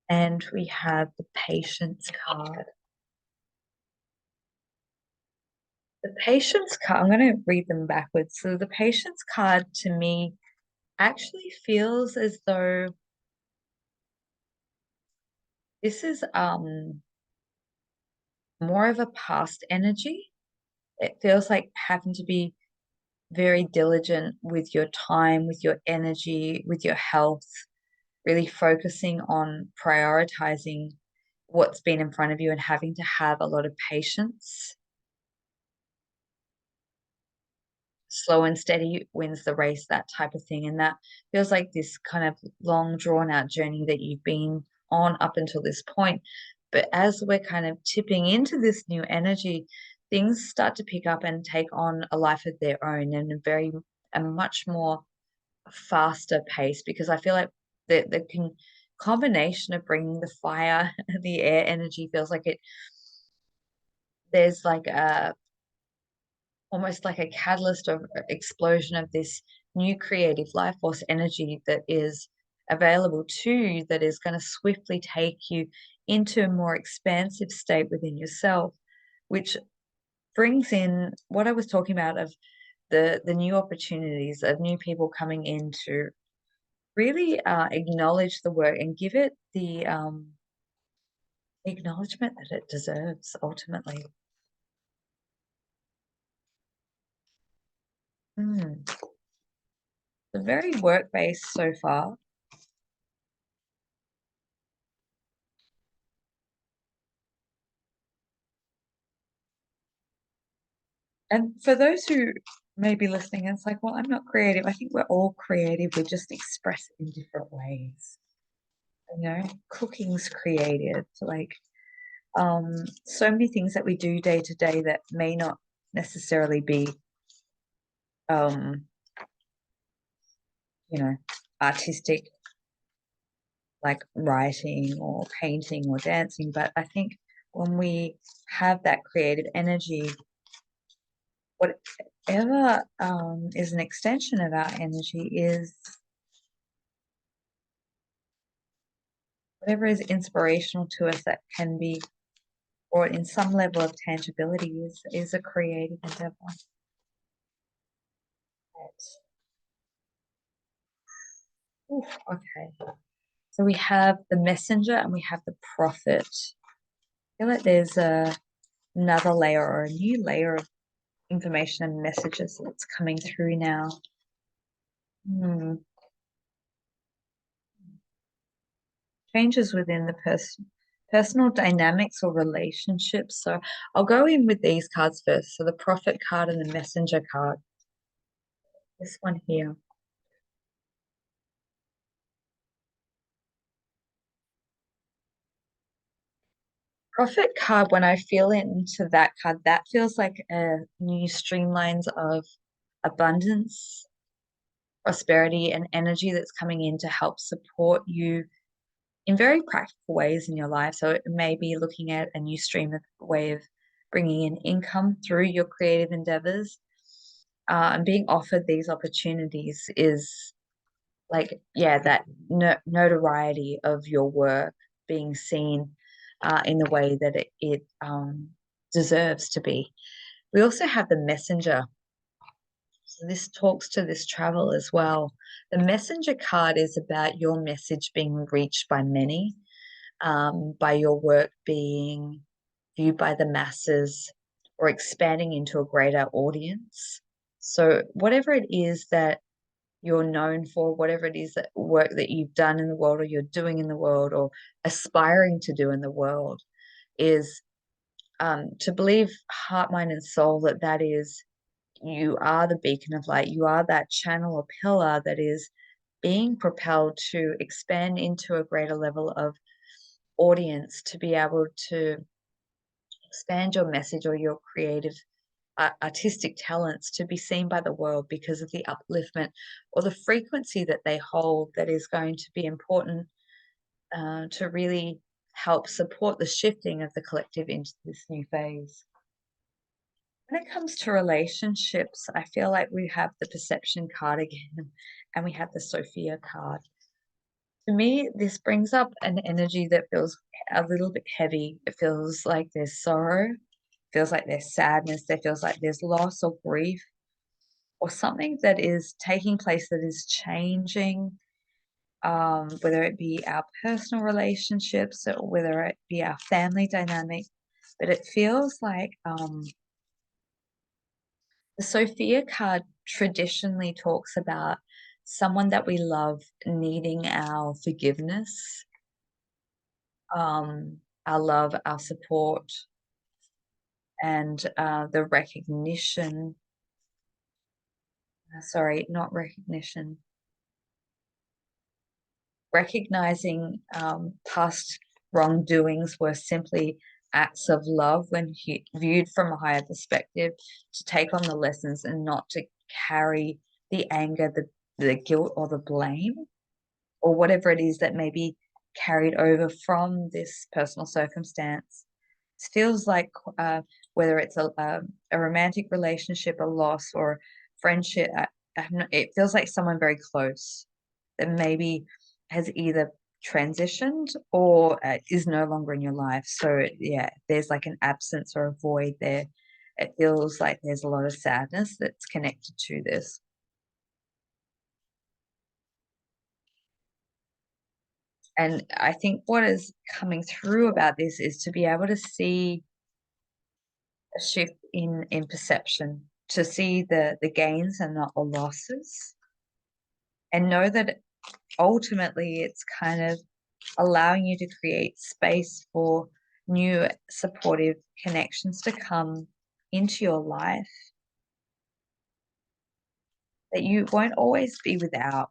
And we have the Patience card. The Patience card, I'm going to read them backwards. So the Patience card to me actually feels as though this is more of a past energy. It feels like having to be very diligent with your time, with your energy, with your health, really focusing on prioritizing what's been in front of you and having to have a lot of patience. Slow and steady wins the race, that type of thing. And that feels like this kind of long, drawn out journey that you've been on up until this point. But as we're kind of tipping into this new energy, things start to pick up and take on a life of their own, and a much more faster pace, because I feel like the combination of bringing the fire and the air energy feels like there's like a almost like a catalyst of explosion of this new creative life force energy that is available to you, that is going to swiftly take you into a more expansive state within yourself, which brings in what I was talking about of the new opportunities of new people coming in to really acknowledge the work and give it the acknowledgement that it deserves ultimately. Mm. The very work based so far. And for those who may be listening, it's like, well, I'm not creative. I think we're all creative. We just express it in different ways. You know, cooking's creative. Like, so many things that we do day to day that may not necessarily be, um, you know, artistic, like writing or painting or dancing. But I think when we have that creative energy, whatever is an extension of our energy is whatever is inspirational to us that can be, or in some level of tangibility, is a creative endeavor. Oof, okay. So we have the messenger and we have the prophet. I feel like there's another layer or a new layer of information and messages that's coming through now. Hmm. Changes within the personal dynamics or relationships. So I'll go in with these cards first. So the prophet card and the messenger card. This one here. Prophet card, when I feel into that card, that feels like a new streamlines of abundance, prosperity, and energy that's coming in to help support you in very practical ways in your life. So it may be looking at a new stream of way of bringing in income through your creative endeavors. And being offered these opportunities is like, yeah, that notoriety of your work being seen in the way that it deserves to be. We also have the messenger. So this talks to this travel as well. The messenger card is about your message being reached by many. by your work being viewed by the masses or expanding into a greater audience. So whatever it is that you're known for, whatever it is that work that you've done in the world or you're doing in the world or aspiring to do in the world is to believe heart, mind, and soul that that is you are the beacon of light. You are that channel or pillar that is being propelled to expand into a greater level of audience to be able to expand your message or your creative artistic talents to be seen by the world because of the upliftment or the frequency that they hold that is going to be important to really help support the shifting of the collective into this new phase. When it comes to relationships, I feel like we have the perception card again and we have the Sophia card. To me, this brings up an energy that feels a little bit heavy. It feels like there's sorrow, feels like there's sadness, there feels like there's loss or grief or something that is taking place that is changing, whether it be our personal relationships or whether it be our family dynamic. But it feels like the Sophia card traditionally talks about someone that we love needing our forgiveness, our love, our support, and the recognition. Sorry, not recognition. Recognizing past wrongdoings were simply acts of love when viewed from a higher perspective, to take on the lessons and not to carry the anger, the guilt, or the blame, or whatever it is that may be carried over from this personal circumstance. It feels like whether it's a romantic relationship, a loss, or friendship, it feels like someone very close that maybe has either transitioned or is no longer in your life. So yeah, there's like an absence or a void there. It feels like there's a lot of sadness that's connected to this. And I think what is coming through about this is to be able to see a shift in perception, to see the gains and not the losses, and know that ultimately it's kind of allowing you to create space for new supportive connections to come into your life that you won't always be without,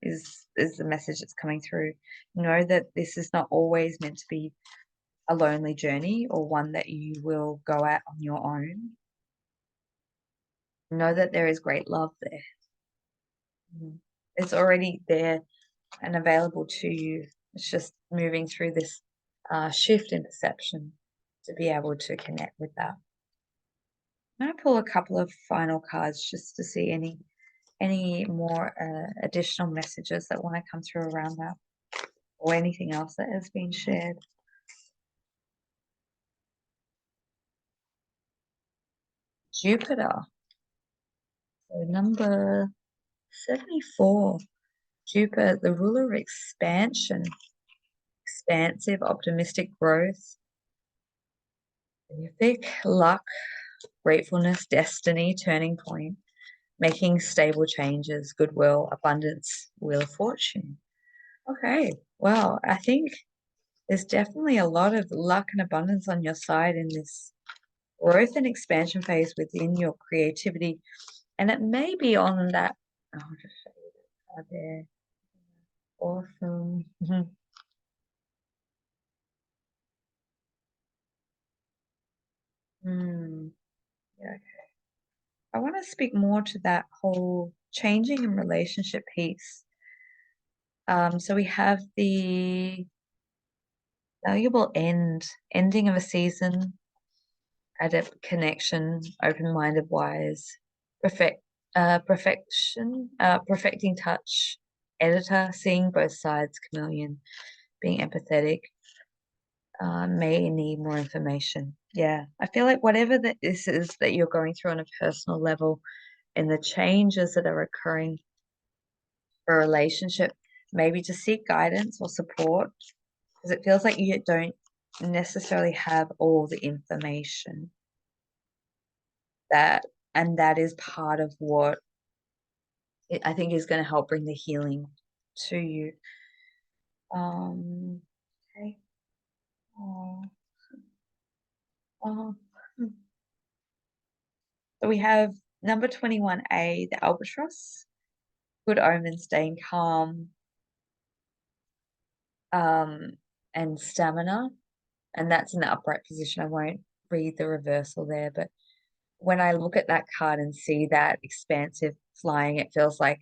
is the message that's coming through. Know that this is not always meant to be a lonely journey or one that you will go at on your own. Know that there is great love there. It's already there and available to you. It's just moving through this shift in perception to be able to connect with that. I'm going to pull a couple of final cards just to see any more additional messages that want to come through around that, or anything else that has been shared. Jupiter. So number 74. Jupiter, the ruler of expansion, expansive, optimistic growth, benefic, luck, gratefulness, destiny, turning point, making stable changes, goodwill, abundance, wheel of fortune. Okay, well, I think there's definitely a lot of luck and abundance on your side in this growth and expansion phase within your creativity. And it may be on that, I'll just show you that card there. Awesome. Yeah, okay. I want to speak more to that whole changing in relationship piece. So we have the valuable ending of a season, adept connection, open-minded wise, perfection, perfecting touch, editor, seeing both sides, chameleon, being empathetic, may need more information. Yeah, I feel like whatever that this is that you're going through on a personal level and the changes that are occurring for a relationship, maybe to seek guidance or support because it feels like you don't necessarily have all the information and that is part of what I think is going to help bring the healing to you. Okay. Oh, oh. So we have number 21A, the albatross, good omen, staying calm, and stamina. And that's in the upright position. I won't read the reversal there, but when I look at that card and see that expansive flying, it feels like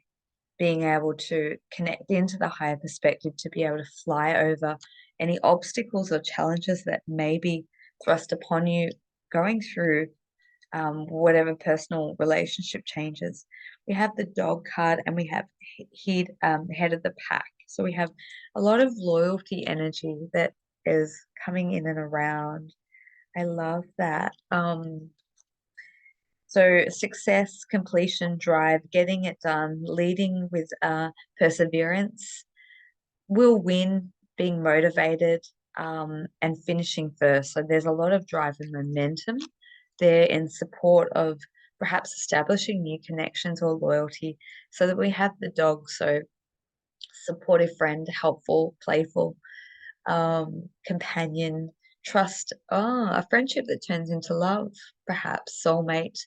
being able to connect into the higher perspective to be able to fly over any obstacles or challenges that may be thrust upon you going through whatever personal relationship changes. We have the dog card and we have head of the pack. So we have a lot of loyalty energy that is coming in and around. I love that. So success, completion, drive, getting it done, leading with perseverance, will win, being motivated, and finishing first. So there's a lot of drive and momentum there in support of perhaps establishing new connections or loyalty, so that we have the dog. So supportive friend, helpful, playful, companion, trust, a friendship that turns into love, perhaps soulmate.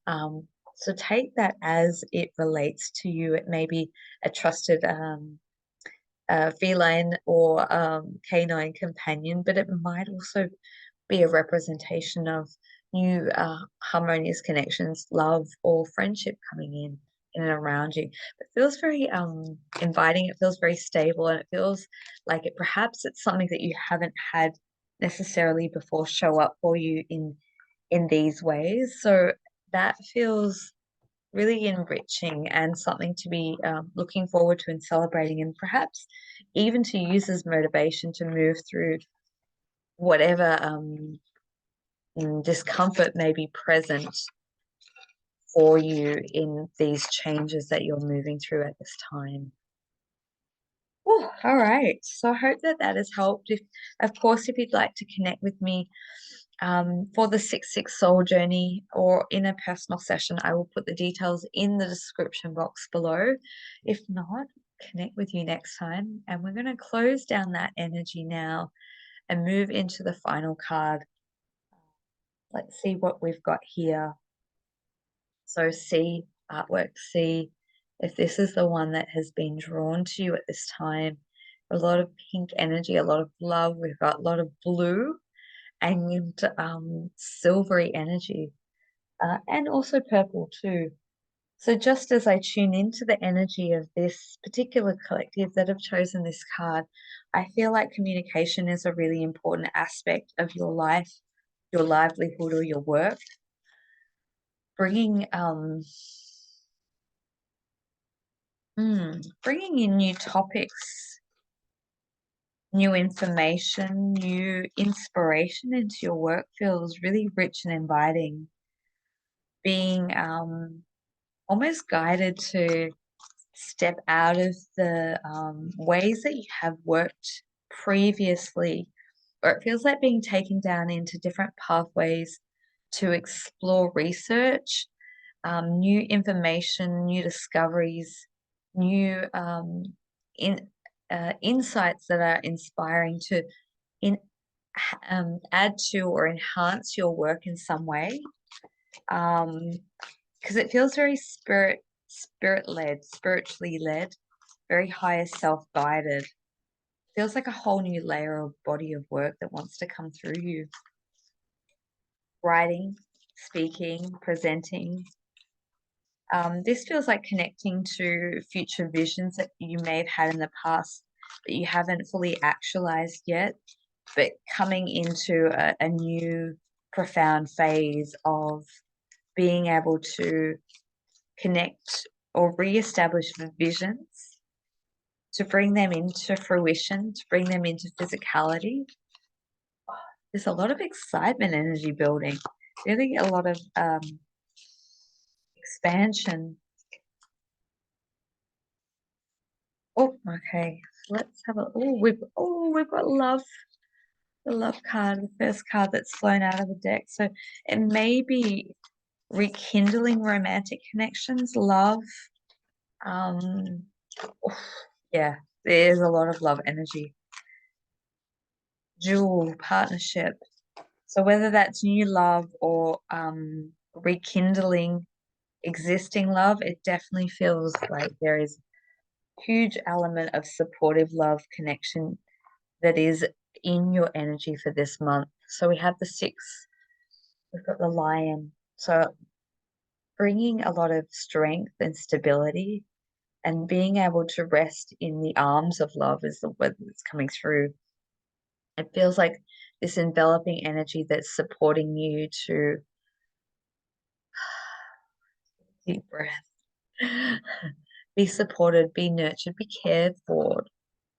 So take that as it relates to you. It may be a trusted feline or canine companion, but it might also be a representation of new harmonious connections, love, or friendship coming in and around you. It feels very inviting. It feels very stable, and it feels like perhaps it's something that you haven't had necessarily before show up for you in these ways. So that feels really enriching and something to be looking forward to and celebrating, and perhaps even to use as motivation to move through whatever discomfort may be present for you in these changes that you're moving through at this time. Oh, all right. So I hope that that has helped. If, of course, if you'd like to connect with me for the 6/6 Soul Journey or in a personal session, I will put the details in the description box below. If not, connect with you next time. And we're going to close down that energy now and move into the final card. Let's see what we've got here. So see artwork, see if this is the one that has been drawn to you at this time. A lot of pink energy, a lot of love. We've got a lot of blue and silvery energy, and also purple too. So just as I tune into the energy of this particular collective that have chosen this card, I feel like communication is a really important aspect of your life, your livelihood, or your work. Bringing bringing in new topics, new information, new inspiration into your work feels really rich and inviting. Being almost guided to step out of the ways that you have worked previously, or it feels like being taken down into different pathways to explore research, new information, new discoveries, new insights that are inspiring to in, add to or enhance your work in some way. Because it feels very spirit-led, spiritually led, very higher self-guided. Feels like a whole new layer of body of work that wants to come through you. Writing, speaking, presenting. This feels like connecting to future visions that you may have had in the past that you haven't fully actualized yet, but coming into a new profound phase of being able to connect or re-establish visions, to bring them into fruition, to bring them into physicality. There's a lot of excitement energy building, really a lot of expansion. Oh, okay. let's have a, we've got love, the love card, the first card that's flown out of the deck. So it may be rekindling romantic connections, love. Um, yeah, there's a lot of love energy. Dual partnership. So whether that's new love or rekindling existing love, it definitely feels like there is huge element of supportive love connection that is in your energy for this month. So we have the six, we've got the lion. So bringing a lot of strength and stability and being able to rest in the arms of love is the word that's coming through. It feels like this enveloping energy that's supporting you to deep breath, be supported, be nurtured, be cared for,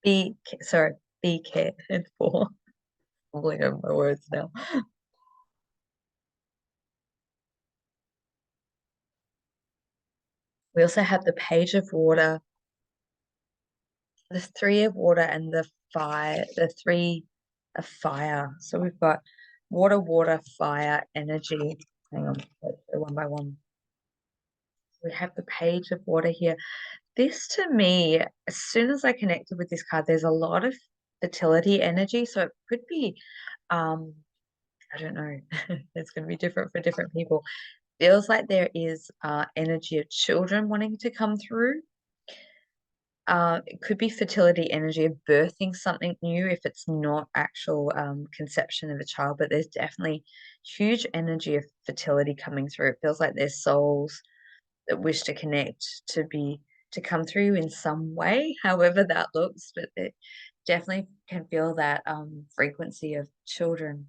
be sorry, be cared for. I'm pulling over my words now. We also have the page of water, the three of water, and the fire, the three of fire. So we've got water, water, fire, energy. Hang on, let's go one by one. We have the page of water here. This to me, as soon as I connected with this card, there's a lot of fertility energy. So it could be, I don't know, it's going to be different for different people. Feels like there is energy of children wanting to come through. It could be fertility energy of birthing something new if it's not actual conception of a child, but there's definitely huge energy of fertility coming through. It feels like there's souls that wish to connect, to come through in some way, however that looks, but it definitely can feel that frequency of children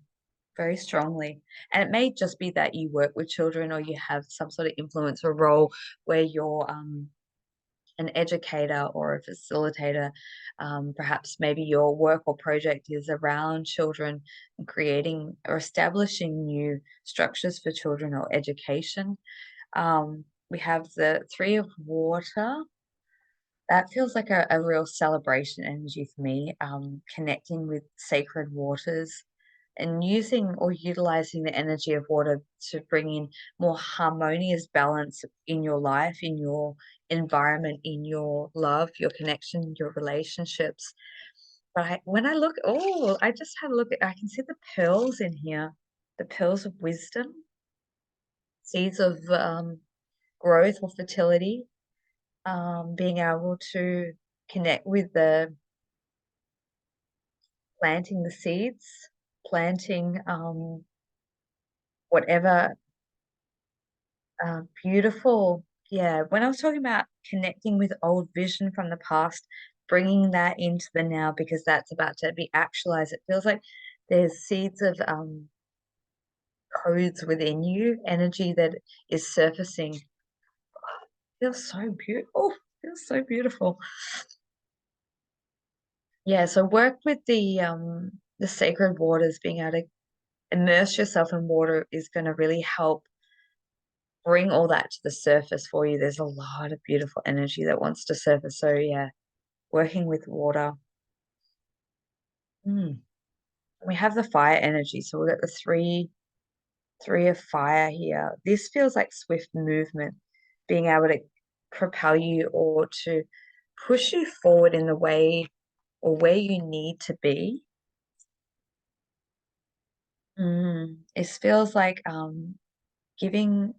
very strongly. And it may just be that you work with children or you have some sort of influence or role where you're an educator or a facilitator. Perhaps maybe your work or project is around children and creating or establishing new structures for children or education. We have the three of water. That feels like a real celebration energy for me, connecting with sacred waters and using or utilizing the energy of water to bring in more harmonious balance in your life, in your environment, in your love, your connection, your relationships. But when I look, I just had a look at, I can see the pearls in here, the pearls of wisdom, seeds of growth or fertility, being able to connect with the planting the seeds, planting whatever beautiful. Yeah, when I was talking about connecting with old vision from the past, bringing that into the now because that's about to be actualized, it feels like there's seeds of codes within you, energy that is surfacing. Feels so beautiful. Feels so beautiful. Yeah, so work with the sacred waters, being able to immerse yourself in water is going to really help bring all that to the surface for you. There's a lot of beautiful energy that wants to surface. So yeah, working with water. Mm. We have the fire energy. So we've got the three of fire here. This feels like swift movement, being able to propel you or to push you forward in the way or where you need to be. It feels like giving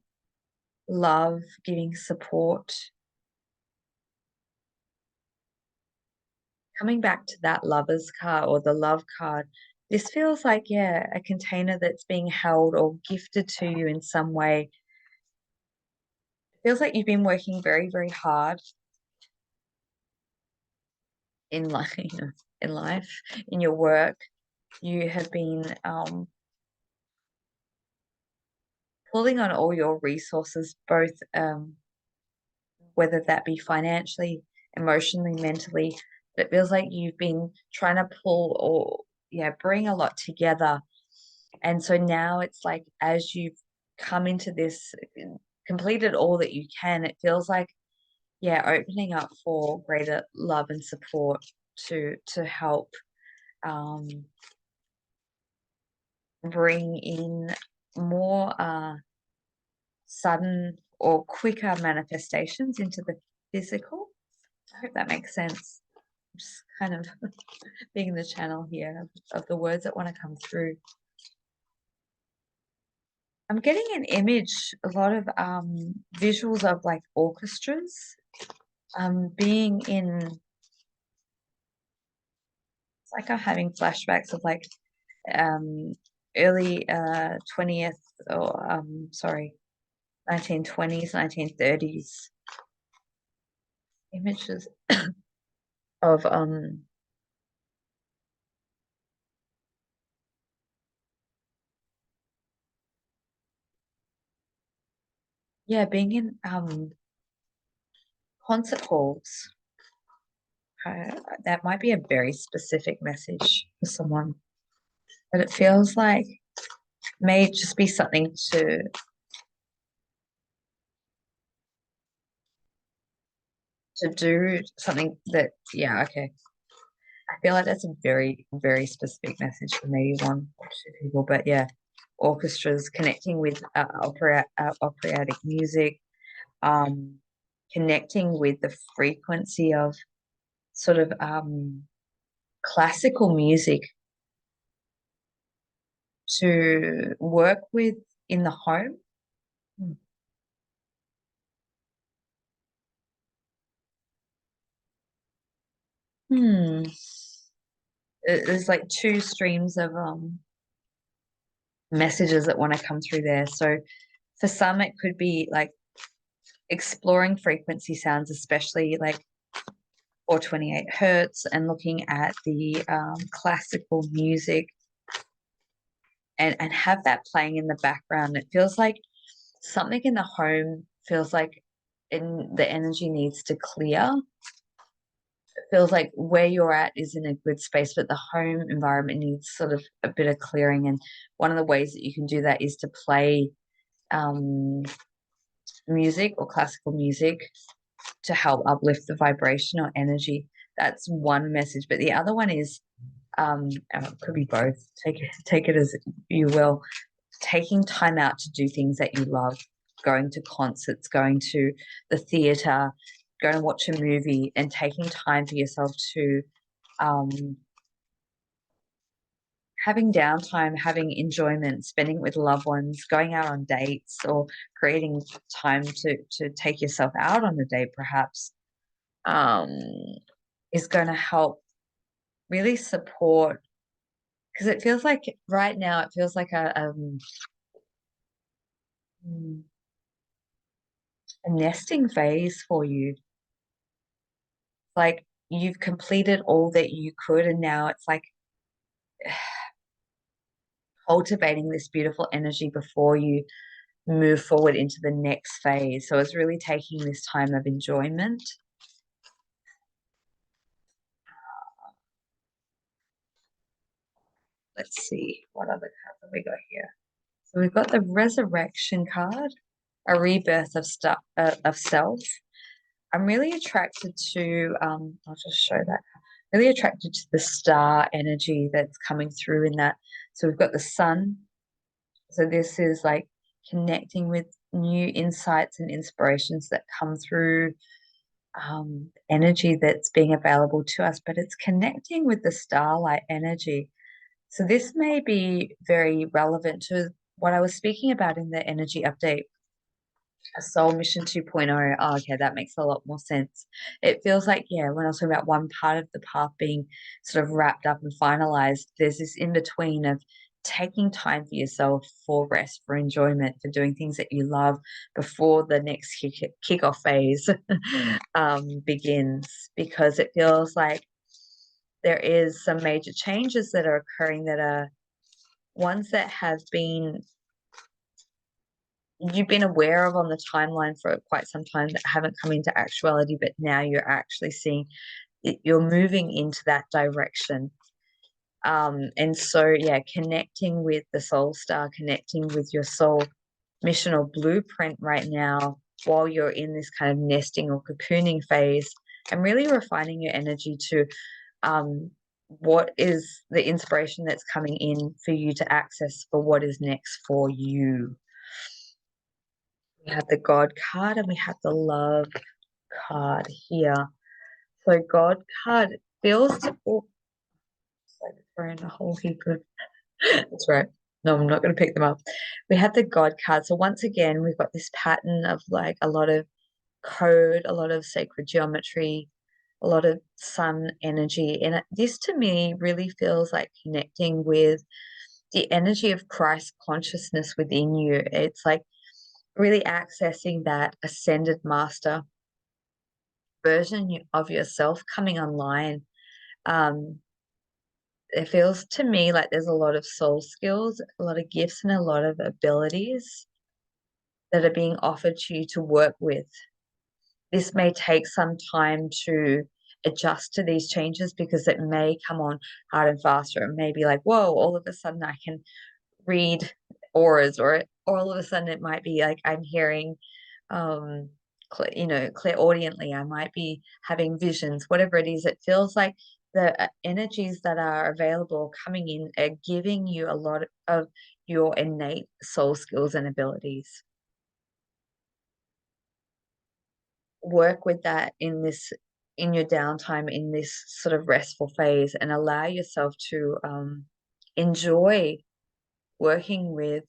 love, giving support, coming back to that lover's card or the love card. This feels like, yeah, a container that's being held or gifted to you in some way. It feels like you've been working very, very hard in life, in life, in your work. You have been pulling on all your resources, both whether that be financially, emotionally, mentally. It feels like you've been trying to pull or yeah, bring a lot together. And so now it's like as you've come into this, completed all that you can, it feels like, yeah, opening up for greater love and support to help bring in more sudden or quicker manifestations into the physical. I hope that makes sense. I'm just kind of being the channel here of the words that want to come through. I'm getting an image, a lot of visuals of like orchestras, being in, it's like I'm having flashbacks of like early 20th or sorry, 1920s, 1930s images of yeah, being in concert halls. That might be a very specific message for someone, but it feels like may just be something to do something that, yeah, okay. I feel like that's a very, very specific message for maybe one or two people, but yeah, orchestras connecting with operatic music, connecting with the frequency of sort of classical music to work with in the home. Hmm. There's like two streams of messages that want to come through there. So for some, it could be like exploring frequency sounds, especially like 428 hertz, and looking at the classical music and have that playing in the background. It feels like something in the home feels like the energy needs to clear. It feels like where you're at is in a good space, but the home environment needs sort of a bit of clearing. And one of the ways that you can do that is to play music or classical music to help uplift the vibration or energy. That's one message. But the other one is, it could be both. Take it as you will. Taking time out to do things that you love, going to concerts, going to the theater, going to watch a movie, and taking time for yourself to having downtime, having enjoyment, spending it with loved ones, going out on dates, or creating time to take yourself out on a date, perhaps, um, is going to help really support. Because it feels like right now, it feels like a nesting phase for you. Like you've completed all that you could, and now it's like cultivating this beautiful energy before you move forward into the next phase. So it's really taking this time of enjoyment. Let's see what other cards have we got here. So we've got the Resurrection card, a rebirth of self. I'm really attracted to, I'll just show that. Really attracted to the star energy that's coming through in that. So we've got the sun. So this is like connecting with new insights and inspirations that come through, energy that's being available to us, but it's connecting with the starlight energy. So this may be very relevant to what I was speaking about in the energy update, a soul mission 2.0. Oh, okay, that makes a lot more sense. It feels like, yeah, when I was talking about one part of the path being sort of wrapped up and finalized, there's this in between of taking time for yourself, for rest, for enjoyment, for doing things that you love before the next kickoff phase begins, because it feels like there is some major changes that are occurring that are ones that have been you've been aware of on the timeline for quite some time that haven't come into actuality, but now you're actually seeing it, you're moving into that direction. And so, yeah, connecting with the soul star, connecting with your soul mission or blueprint right now while you're in this kind of nesting or cocooning phase, and really refining your energy to what is the inspiration that's coming in for you to access for what is next for you? We have the God card and we have the love card here. So God card feels to, oh, it's like throwing a whole heap of, that's right. No, I'm not going to pick them up. We have the God card. So once again, we've got this pattern of like a lot of code, a lot of sacred geometry, a lot of sun energy. And this to me really feels like connecting with the energy of Christ consciousness within you. It's like really accessing that ascended master version of yourself coming online. Um, it feels to me like there's a lot of soul skills, a lot of gifts, and a lot of abilities that are being offered to you to work with. This may take some time to adjust to these changes because it may come on hard and fast, or it may be like, whoa, all of a sudden I can read auras, or all of a sudden it might be like I'm hearing, um, clairaudiently. I might be having visions, whatever it is. It feels like the energies that are available coming in are giving you a lot of your innate soul skills and abilities. Work with that in your downtime, in this sort of restful phase, and allow yourself to enjoy working with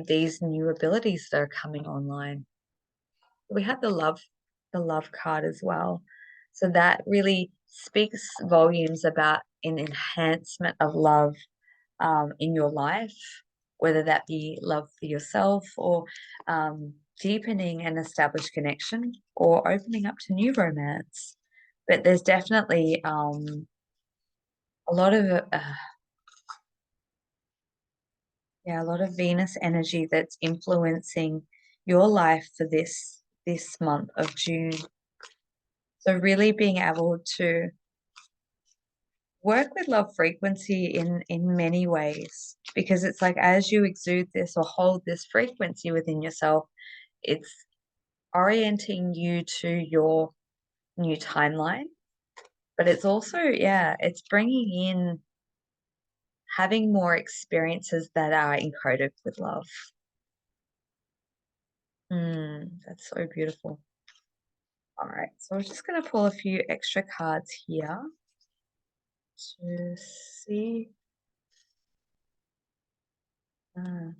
these new abilities that are coming online. We have the love card as well. So that really speaks volumes about an enhancement of love in your life, whether that be love for yourself, or deepening an established connection, or opening up to new romance. But there's definitely a lot of yeah, a lot of Venus energy that's influencing your life for this month of June. So really being able to work with love frequency in many ways, because it's like as you exude this or hold this frequency within yourself, it's orienting you to your new timeline, but it's also, yeah, it's bringing in having more experiences that are encoded with love. That's so beautiful. All right, so I'm just going to pull a few extra cards here to see. Uh,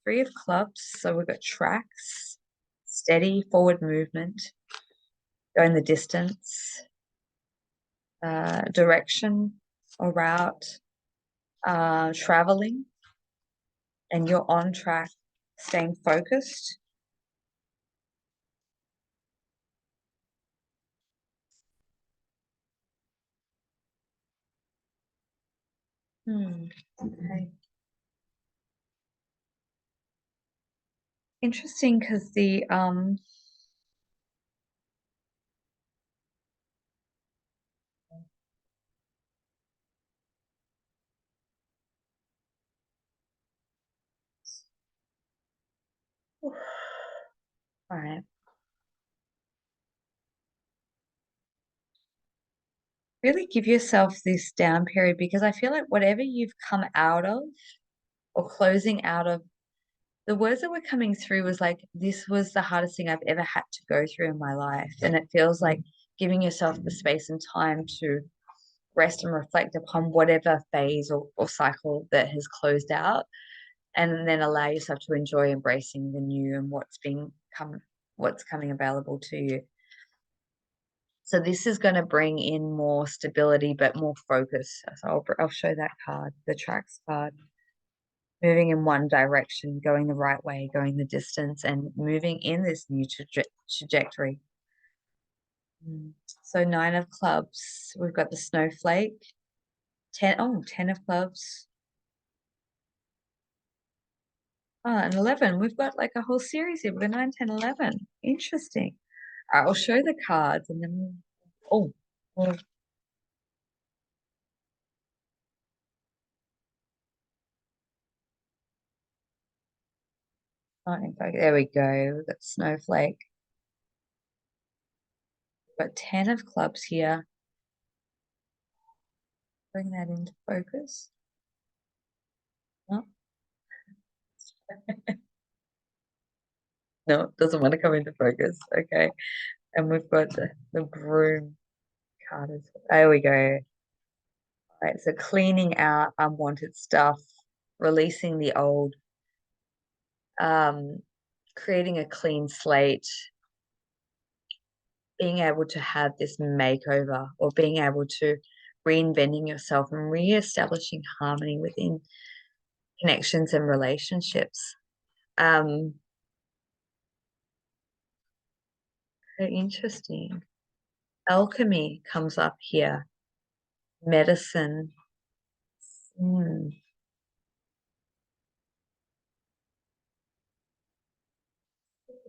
Three of clubs, so we've got tracks, steady forward movement, going the distance, direction or route, traveling, and you're on track, staying focused. Okay. Interesting, because the all right. Really give yourself this down period, because I feel like whatever you've come out of or closing out of, the words that were coming through was like, this was the hardest thing I've ever had to go through in my life. And it feels like giving yourself the space and time to rest and reflect upon whatever phase or cycle that has closed out, and then allow yourself to enjoy embracing the new and what's coming available to you. So this is going to bring in more stability, but more focus. So I'll show that card, the tracks card. Moving in one direction, going the right way, going the distance, and moving in this new trajectory. So 9 of clubs, we've got the snowflake, 10 of clubs. And 11, we've got like a whole series here. We've got 9, 10, 11. Interesting. All right, I'll show the cards and then, oh, oh, there we go. We've got snowflake. Got 10 of clubs here. Bring that into focus. Oh, no, it doesn't want to come into focus. Okay. And we've got the broom card as well. There we go. All right, so cleaning out unwanted stuff, releasing the old, um, creating a clean slate, being able to have this makeover or being able to reinventing yourself and reestablishing harmony within connections and relationships. Um, Very interesting. Alchemy comes up here. Medicine. Hmm.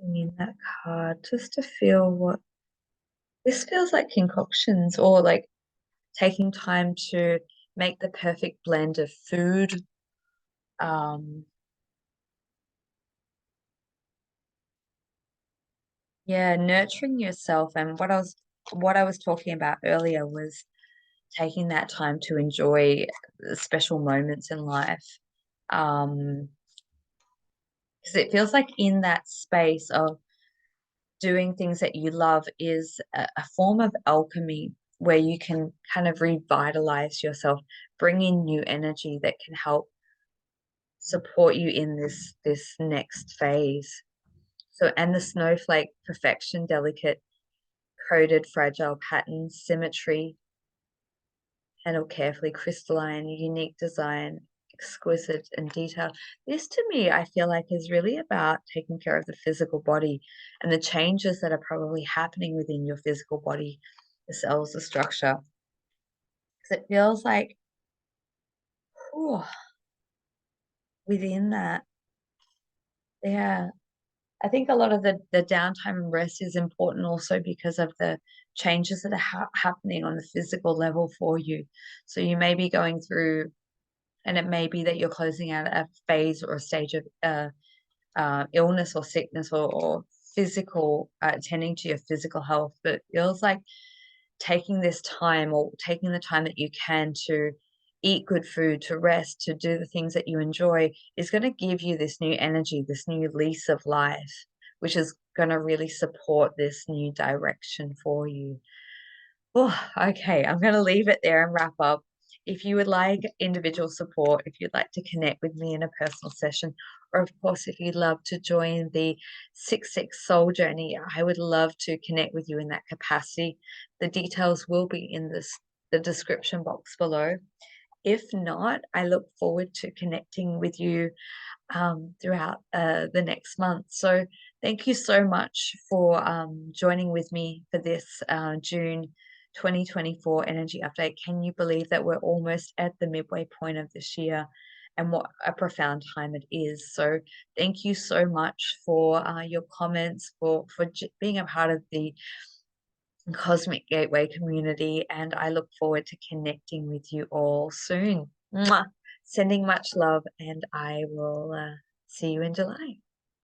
In that card just to feel what this feels like concoctions or like taking time to make the perfect blend of food. Um, yeah, nurturing yourself. And what I was talking about earlier was taking that time to enjoy the special moments in life. Because it feels like in that space of doing things that you love is a form of alchemy where you can kind of revitalize yourself, bring in new energy that can help support you in this next phase. So, and the snowflake, perfection, delicate, coded, fragile patterns, symmetry, handled carefully, crystalline, unique design, exquisite and detailed. This to me, I feel like is really about taking care of the physical body and the changes that are probably happening within your physical body, the cells, the structure. Because it feels like, whew, within that, yeah, I think a lot of the downtime and rest is important also because of the changes that are happening on the physical level for you. So you may be going through, and it may be that you're closing out a phase or a stage of illness or sickness or physical, attending to your physical health, but it feels like taking this time or taking the time that you can to eat good food, to rest, to do the things that you enjoy is going to give you this new energy, this new lease of life, which is going to really support this new direction for you. Oh, okay. I'm going to leave it there and wrap up. If you would like individual support, if you'd like to connect with me in a personal session, or of course, if you'd love to join the 6/6 Soul Journey, I would love to connect with you in that capacity. The details will be in the description box below. If not, I look forward to connecting with you throughout the next month. So thank you so much for joining with me for this June 2024 energy update. Can you believe that we're almost at the midway point of this year and what a profound time it is? So thank you so much for your comments, for being a part of the Cosmic Gateway community, and I look forward to connecting with you all soon. Mwah! Sending much love, and I will see you in July.